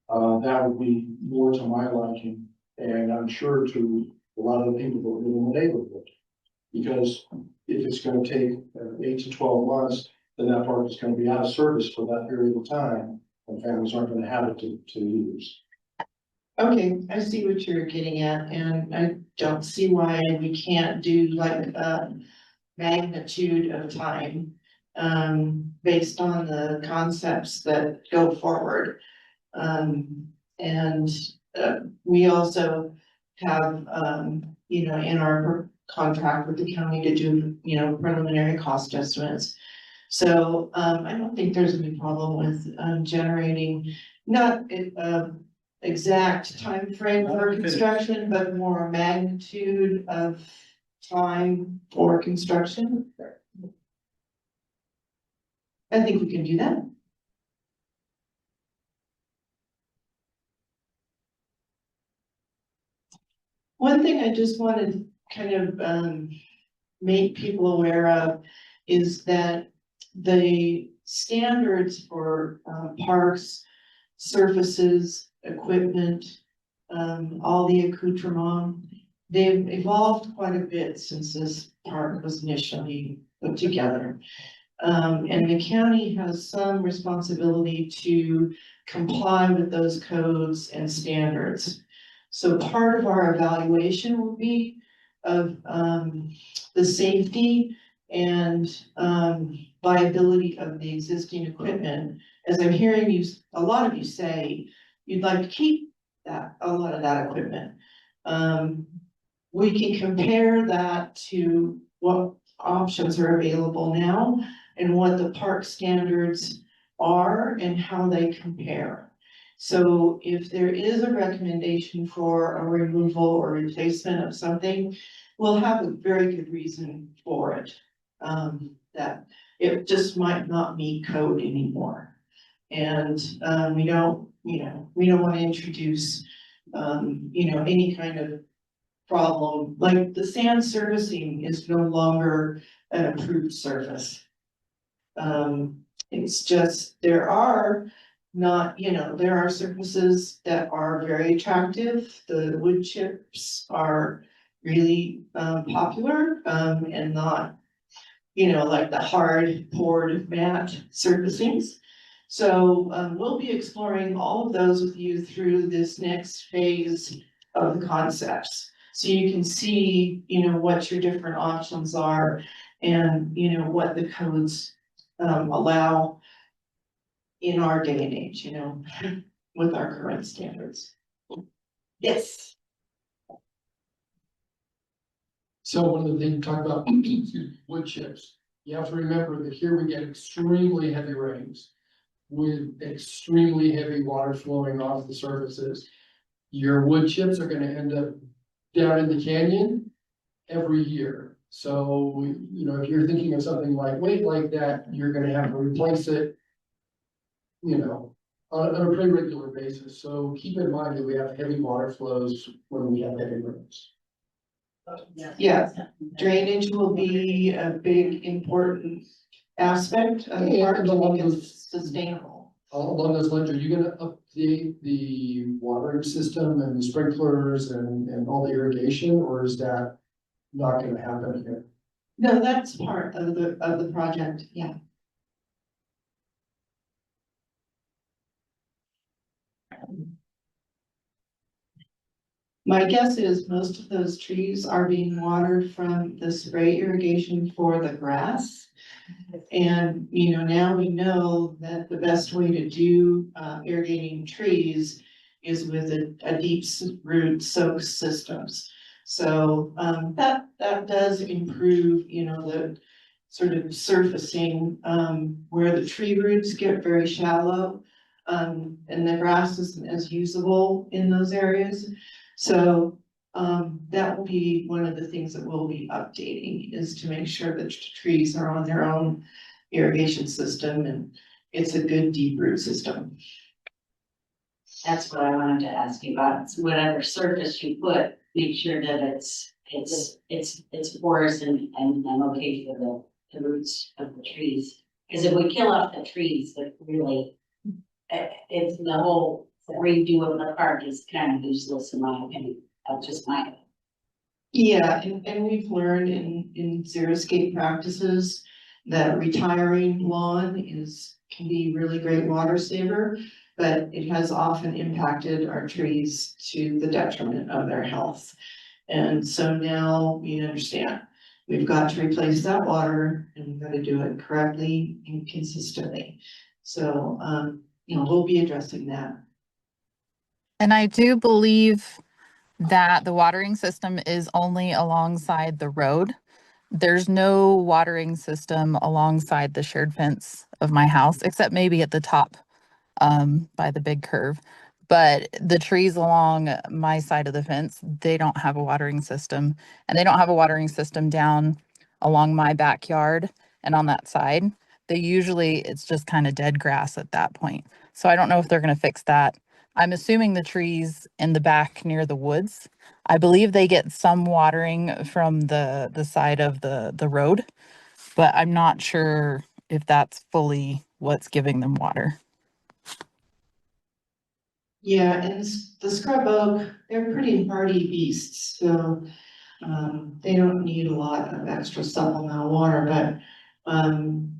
that would be more to my liking, and I'm sure to a lot of the people that live in the neighborhood. Because if it's gonna take 8 to 12 months, then that park is gonna be out of service for that period of time, and families aren't gonna have it to use. Okay, I see what you're getting at, and I don't see why we can't do like a magnitude of time based on the concepts that go forward. We also have, in our contract with the county to do, preliminary cost estimates. So, I don't think there's any problem with generating, not exact time frame for construction, but more magnitude of time for construction. I think we can do that. One thing I just wanted to kind of make people aware of is that the standards for parks, surfaces, equipment, all the accoutrement they've evolved quite a bit since this park was initially put together. And the county has some responsibility to comply with those codes and standards. So part of our evaluation will be of, the safety and, viability of the existing equipment. As I'm hearing you, a lot of you say, you'd like to keep that, a lot of that equipment. We can compare that to what options are available now and what the park standards are and how they compare. So if there is a recommendation for a removal or replacement of something, we'll have a very good reason for it. That it just might not meet code anymore. And, we don't want to introduce, any kind of problem, like the sand servicing is no longer an approved service. It's just, there are surfaces that are very attractive. The wood chips are really popular, and not, like the hard poured mat surfacings. So we'll be exploring all of those with you through this next phase of the concepts. So you can see, what your different options are and, what the codes allow in our day and age, with our current standards. Yes. So one of the things you talk about, excuse me, wood chips, you have to remember that here we get extremely heavy rains with extremely heavy water flowing off the surfaces. Your wood chips are gonna end up down in the canyon every year. So, if you're thinking of something lightweight like that, you're gonna have to replace it, on a pretty regular basis. So keep in mind that we have heavy water flows when we have heavy rains. Yeah, drainage will be a big, important aspect of the park to make it sustainable. Along those lines, are you gonna update the watering system and the sprinklers and all the irrigation, or is that not gonna happen here? No, that's part of the project, yeah. My guess is most of those trees are being watered from the spray irrigation for the grass. And, now we know that the best way to do irrigating trees is with a deep root soak systems. So that does improve, the sort of surfacing where the tree roots get very shallow. And the grass isn't as usable in those areas. So that will be one of the things that we'll be updating, is to make sure that trees are on their own irrigation system and it's a good deep root system. That's what I wanted to ask you about. So whatever surface you put, make sure that it's porous and okay for the roots of the trees. Because if we kill off the trees, that really, it's the whole redo of the park is kind of useless in my opinion. That's just my opinion. Yeah, and we've learned in xeriscape practices that retiring lawn can be really great water saver, but it has often impacted our trees to the detriment of their health. And so now we understand we've got to replace that water and we've got to do it correctly and consistently. So, we'll be addressing that. And I do believe that the watering system is only alongside the road. There's no watering system alongside the shared fence of my house, except maybe at the top by the big curve. But the trees along my side of the fence, they don't have a watering system. And they don't have a watering system down along my backyard and on that side. It's just kind of dead grass at that point. So I don't know if they're going to fix that. I'm assuming the trees in the back near the woods, I believe they get some watering from the side of the road, but I'm not sure if that's fully what's giving them water. Yeah, and the scrub oak, they're pretty hardy beasts, so, they don't need a lot of extra supplemental water, but,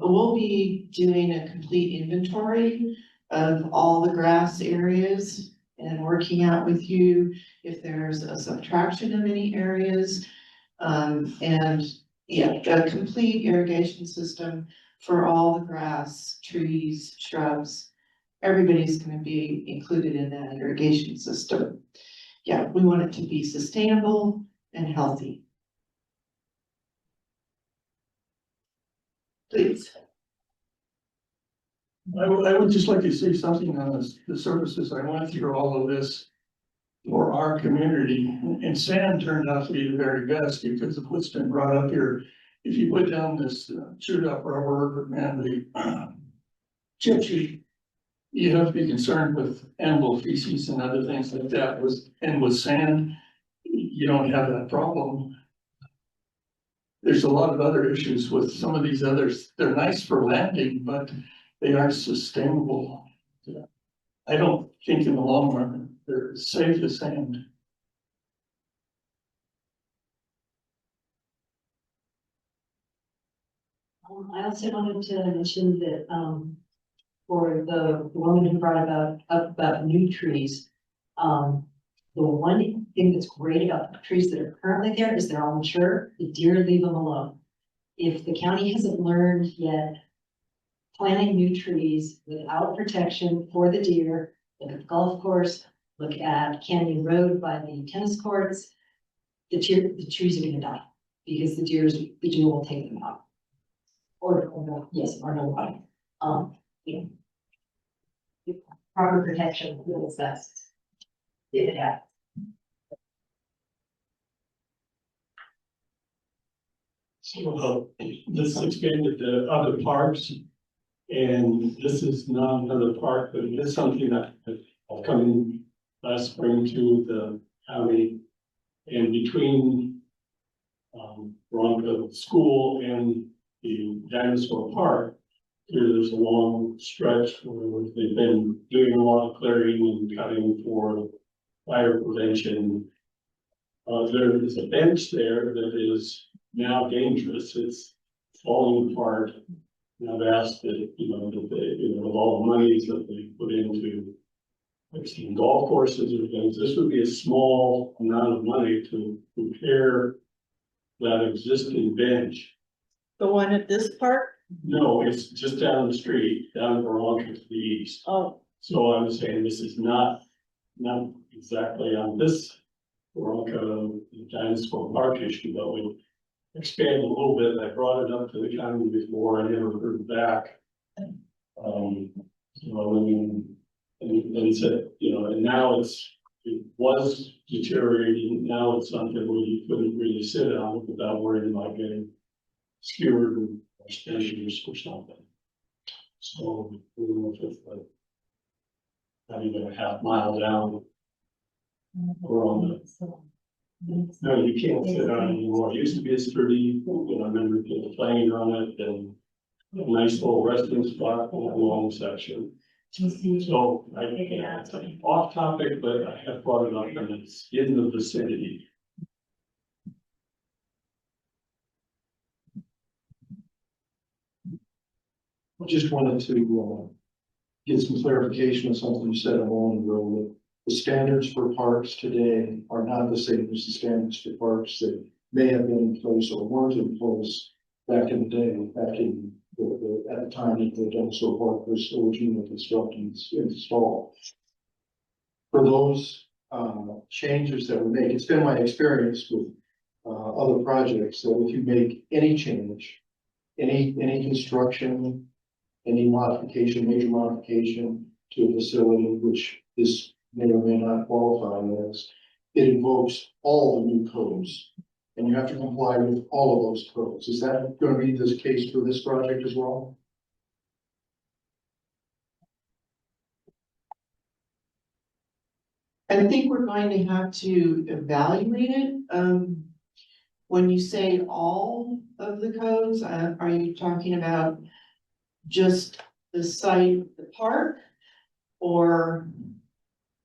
we'll be doing a complete inventory of all the grass areas and working out with you if there's a subtraction of any areas. And yeah, a complete irrigation system for all the grass, trees, shrubs. Everybody's gonna be included in that irrigation system. Yeah, we want it to be sustainable and healthy. Please. I would just like to say something on the services. I went through all of this for our community, and sand turned out to be the very best because of what's been brought up here. If you put down this chewed up rubber and the gypsy, you have to be concerned with animal feces and other things like that. And with sand, you don't have that problem. There's a lot of other issues with some of these others. They're nice for landing, but they aren't sustainable. I don't think in the long run they're safe as sand. I also wanted to mention that, for the woman who brought up about new trees, the one thing that's great about the trees that are currently there is they're all mature, the deer leave them alone. If the county hasn't learned yet, planting new trees without protection for the deer, look at the golf course, look at Canyon Road by the tennis courts, the trees are gonna die because the deer will take them out. Or nobody. You know. Proper protection is best. If it happens. This expanded to other parks. And this is not another park, but it is something that I've come in last spring to the county. And between Veronica School and the Dinosaur Park, there's a long stretch where they've been doing a lot of clearing and cutting for fire prevention. There is a bench there that is now dangerous. It's falling apart. And I've asked that, that they, with all the monies that they put into fixing golf courses or things, this would be a small amount of money to repair that existing bench. The one at this park? No, it's just down the street, down Veronica to the east. Oh, So I was saying this is not exactly on this Veronica Dinosaur Park issue, but we expand a little bit. I brought it up to the county before, I never heard back. And said, and now it was deteriorating, now it's something where you couldn't really sit on it without worrying about getting skewered or splashes or something. So we're just like not even a half mile down. We're on the no, you can't sit on it anymore. It used to be a sturdy, I remember playing on it and a nice little resting spot in a long section. So it's off topic, but I have brought it up and it's in the vicinity. I just wanted to get some clarification of something you said a moment ago, that the standards for parks today are not the same as the standards for parks that may have been in place or weren't in place back in the day, at the time that the Dinosaur Park was originally constructed and installed. For those changes that we make, it's been my experience with other projects that if you make any change, any construction, any modification, major modification to a facility, which this may or may not qualify as, it invokes all the new codes. And you have to comply with all of those codes. Is that going to be the case for this project as well? I think we're going to have to evaluate it. When you say all of the codes, are you talking about just the site, the park, or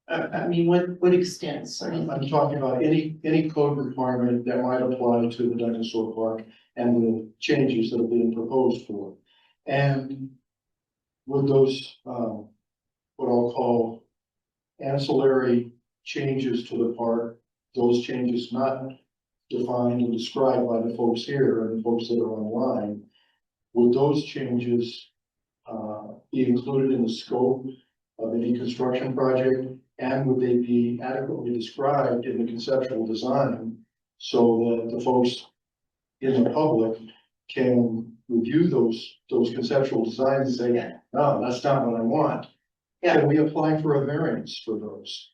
I mean, what extents, I mean, I'm talking about any code requirement that might apply to the Dinosaur Park and the changes that are being proposed for it. And with those, what I'll call ancillary changes to the park, those changes not defined and described by the folks here and the folks that are online, would those changes be included in the scope of any construction project? And would they be adequately described in the conceptual design so that the folks in the public can review those conceptual designs and say, no, that's not what I want? Yeah. Can we apply for a variance for those?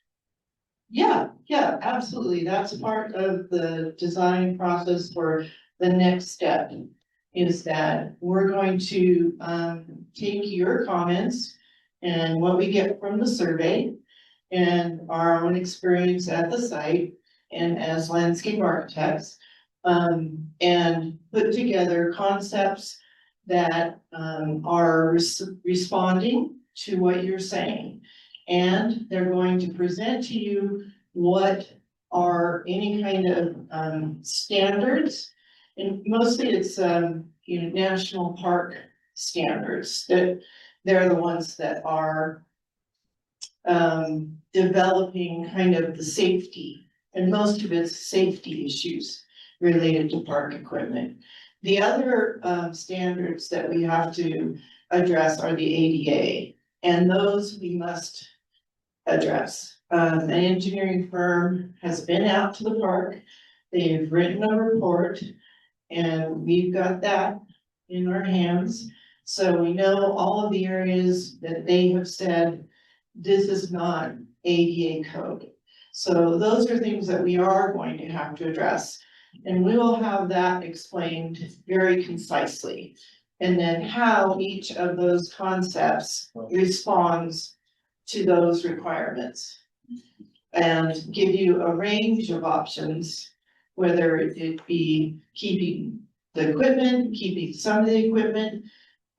Yeah, absolutely. That's part of the design process for the next step. Is that we're going to take your comments and what we get from the survey and our own experience at the site and as landscape architects, and put together concepts that are responding to what you're saying. And they're going to present to you what are any kind of standards. And mostly it's, national park standards, that they're the ones that are developing kind of the safety, and most of it's safety issues related to park equipment. The other standards that we have to address are the ADA, and those we must address. An engineering firm has been out to the park, they've written a report, and we've got that in our hands. So we know all of the areas that they have said, this is not ADA code. So those are things that we are going to have to address. And we will have that explained very concisely. And then how each of those concepts responds to those requirements. And give you a range of options, whether it be keeping the equipment, keeping some of the equipment,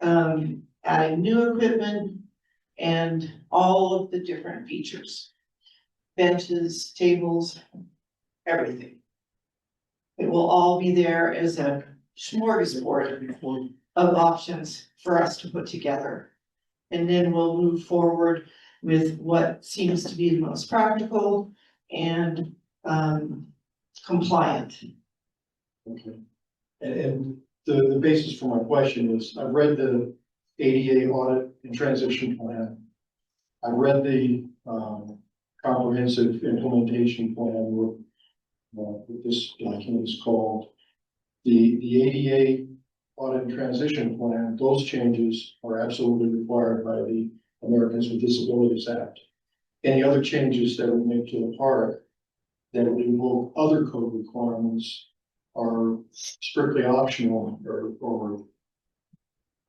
adding new equipment, and all of the different features. Benches, tables, everything. It will all be there as a smorgasbord of options for us to put together. And then we'll move forward with what seems to be the most practical and compliant. Okay. And the basis for my question is, I've read the ADA audit and transition plan. I've read the comprehensive implementation plan, what this document is called. The ADA audit and transition plan, those changes are absolutely required by the Americans with Disabilities Act. Any other changes that we make to the park that would involve other code requirements are strictly optional or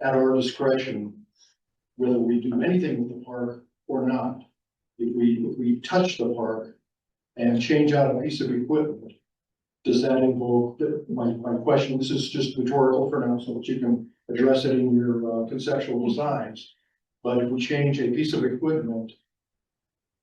at our discretion, whether we do anything with the park or not. If we touch the park and change out a piece of equipment, does that involve, my question, this is just rhetorical for now, so that you can address it in your conceptual designs. But if we change a piece of equipment,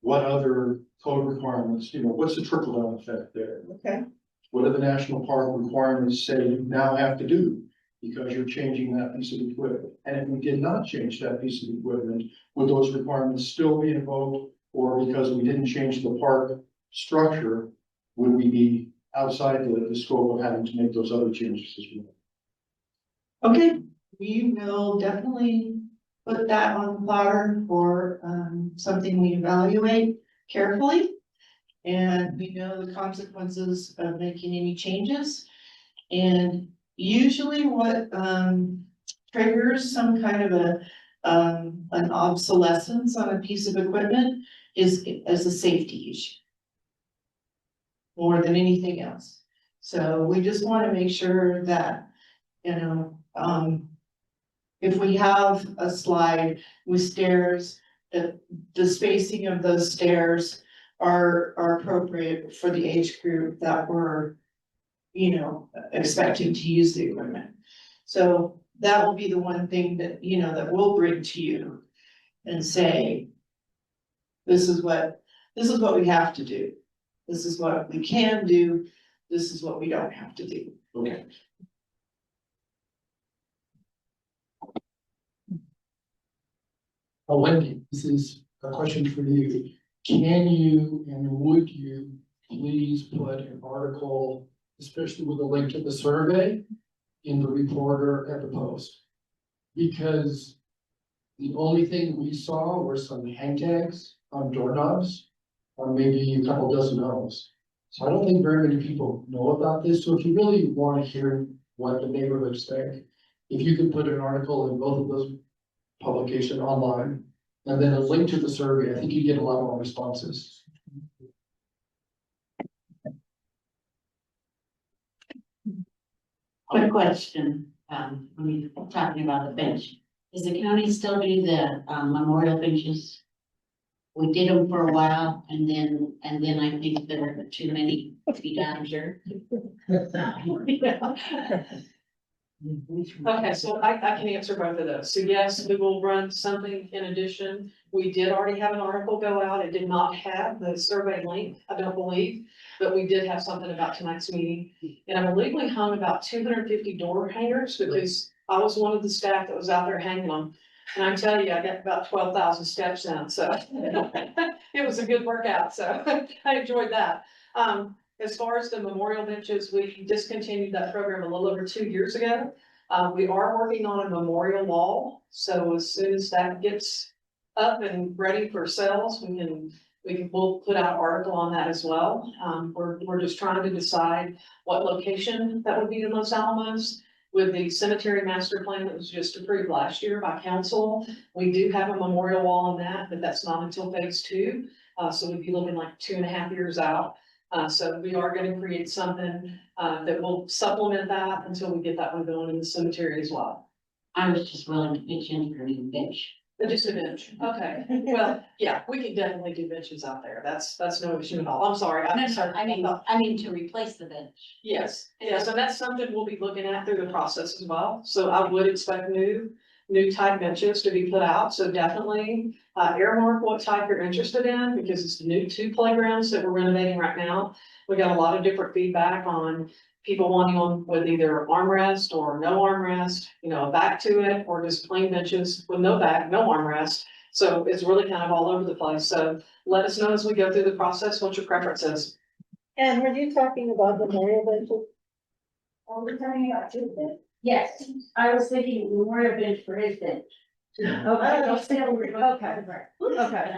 what other code requirements, what's the trickle down effect there? Okay. What do the national park requirements say you now have to do because you're changing that piece of equipment? And if we did not change that piece of equipment, would those requirements still be invoked? Or because we didn't change the park structure, would we be outside the scope of having to make those other changes as well? Okay, we will definitely put that on the platter for something we evaluate carefully. And we know the consequences of making any changes. And usually what triggers some kind of an obsolescence on a piece of equipment is as a safety issue. More than anything else. So we just want to make sure that, if we have a slide with stairs, that the spacing of those stairs are appropriate for the age group that we're, expecting to use the equipment. So that will be the one thing that, that we'll bring to you and say, this is what this is what we have to do. This is what we can do. This is what we don't have to do. Okay. Wendy, this is a question for you. Can you and would you please put an article, especially with a link to the survey, in the reporter at the Post? Because the only thing we saw were some hang tags on doorknobs, or maybe a couple dozen homes. So I don't think very many people know about this. So if you really want to hear what the neighborhoods think, if you could put an article in both of those publications online, and then a link to the survey, I think you get a lot more responses. Quick question, when you're talking about the bench, does the county still do the, memorial benches? We did them for a while, and then I think there were too many to be done, sure. Okay, so I can answer both of those. So yes, we will run something in addition. We did already have an article go out. It did not have the survey link, I don't believe, but we did have something about tonight's meeting. And I believe we hung about 250 door hangers because I was one of the staff that was out there hanging them. And I tell you, I got about 12,000 steps in, so it was a good workout. So I enjoyed that. As far as the memorial benches, we discontinued that program a little over 2 years ago. We are working on a memorial wall, so as soon as that gets up and ready for sales, we'll put out an article on that as well. We're just trying to decide what location that would be the Los Alamos. With the cemetery master plan that was just approved last year by council, we do have a memorial wall on that, but that's not until phase 2. So we'd be looking like 2.5 years out. So we are gonna create something that will supplement that until we get that one going in the cemetery as well. I was just willing to pitch in for a new bench. Just a bench, okay. Well, yeah, we can definitely do benches out there. That's no issue at all. I'm sorry. No, I mean to replace the bench. Yes, yes, and that's something we'll be looking at through the process as well. So I would expect new type benches to be put out. So definitely earmark what type you're interested in because it's the new 2 playgrounds that we're renovating right now. We got a lot of different feedback on people wanting on with either armrest or no armrest, a back to it, or just plain benches with no back, no armrest. So it's really kind of all over the place. So let us know as we go through the process what your preference is. And were you talking about memorial benches? Are we talking about Tuesday? Yes, I was thinking memorial bench for his bench. Okay,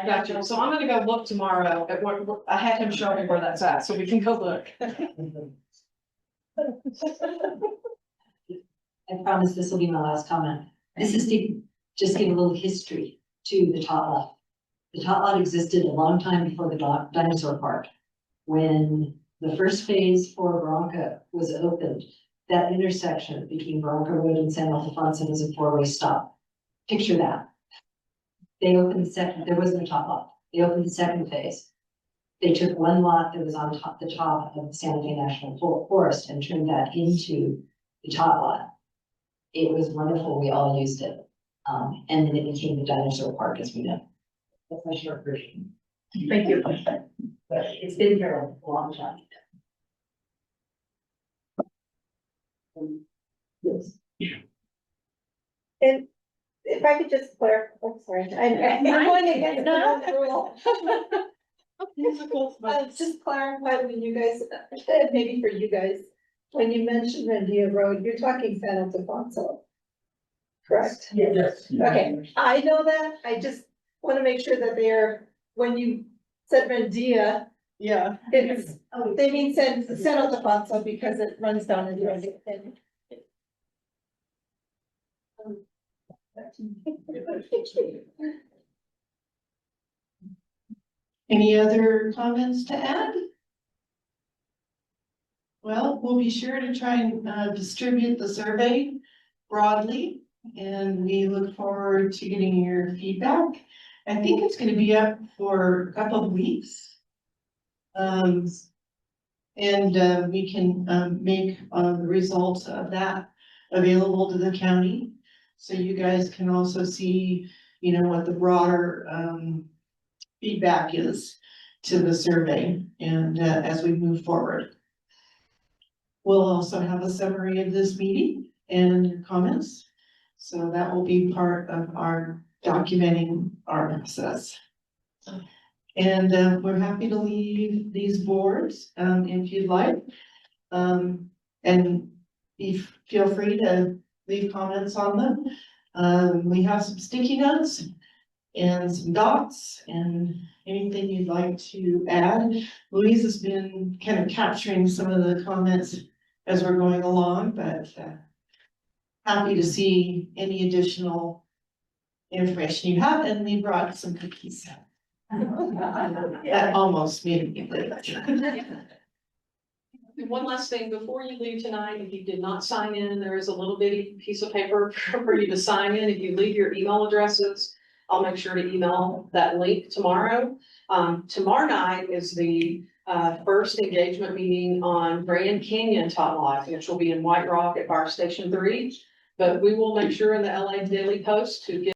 gotcha. So I'm gonna go look tomorrow at what, I had him show me where that's at, so we can go look. I promise this will be my last comment. This is to just give a little history to the tot lot. The tot lot existed a long time before the Dinosaur Park. When the first phase for Bronca was opened, that intersection between Bronca Road and San Ildefonso was a 4-way stop. Picture that. They opened the second, there wasn't a tot lot. They opened the second phase. They took one lot that was on the top of the San Jose National Forest and turned that into the tot lot. It was wonderful. We all used it. And then it became the Dinosaur Park, as we know. That's my short version. Thank you. But it's been here a long time. Yes. And if I could just clarify, I'm sorry, I'm going against the old rule. Just clarify when you guys, maybe for you guys, when you mentioned Rendia Road, you're talking San Ildefonso. Correct? Yes. Okay, I know that, I just want to make sure that they're, when you said Rendia, Yeah. it's, they mean San Ildefonso because it runs down into Rendia. Any other comments to add? Well, we'll be sure to try and distribute the survey broadly, and we look forward to getting your feedback. I think it's going to be up for a couple of weeks. And we can make the results of that available to the county. So you guys can also see, what the broader feedback is. to the survey and as we move forward. We'll also have a summary of this meeting and comments. So that will be part of our documenting our process. And we're happy to leave these boards if you'd like. And feel free to leave comments on them. We have some sticky notes and some dots and anything you'd like to add. Louise has been kind of capturing some of the comments as we're going along, but happy to see any additional information you have, and we brought some cookies. Almost immediately. One last thing, before you leave tonight, if you did not sign in, there is a little bitty piece of paper for you to sign in. If you leave your email addresses, I'll make sure to email that link tomorrow. Tomorrow night is the first engagement meeting on Grand Canyon Top Life, which will be in White Rock at Fire Station 3. But we will make sure in the LA Daily Post to get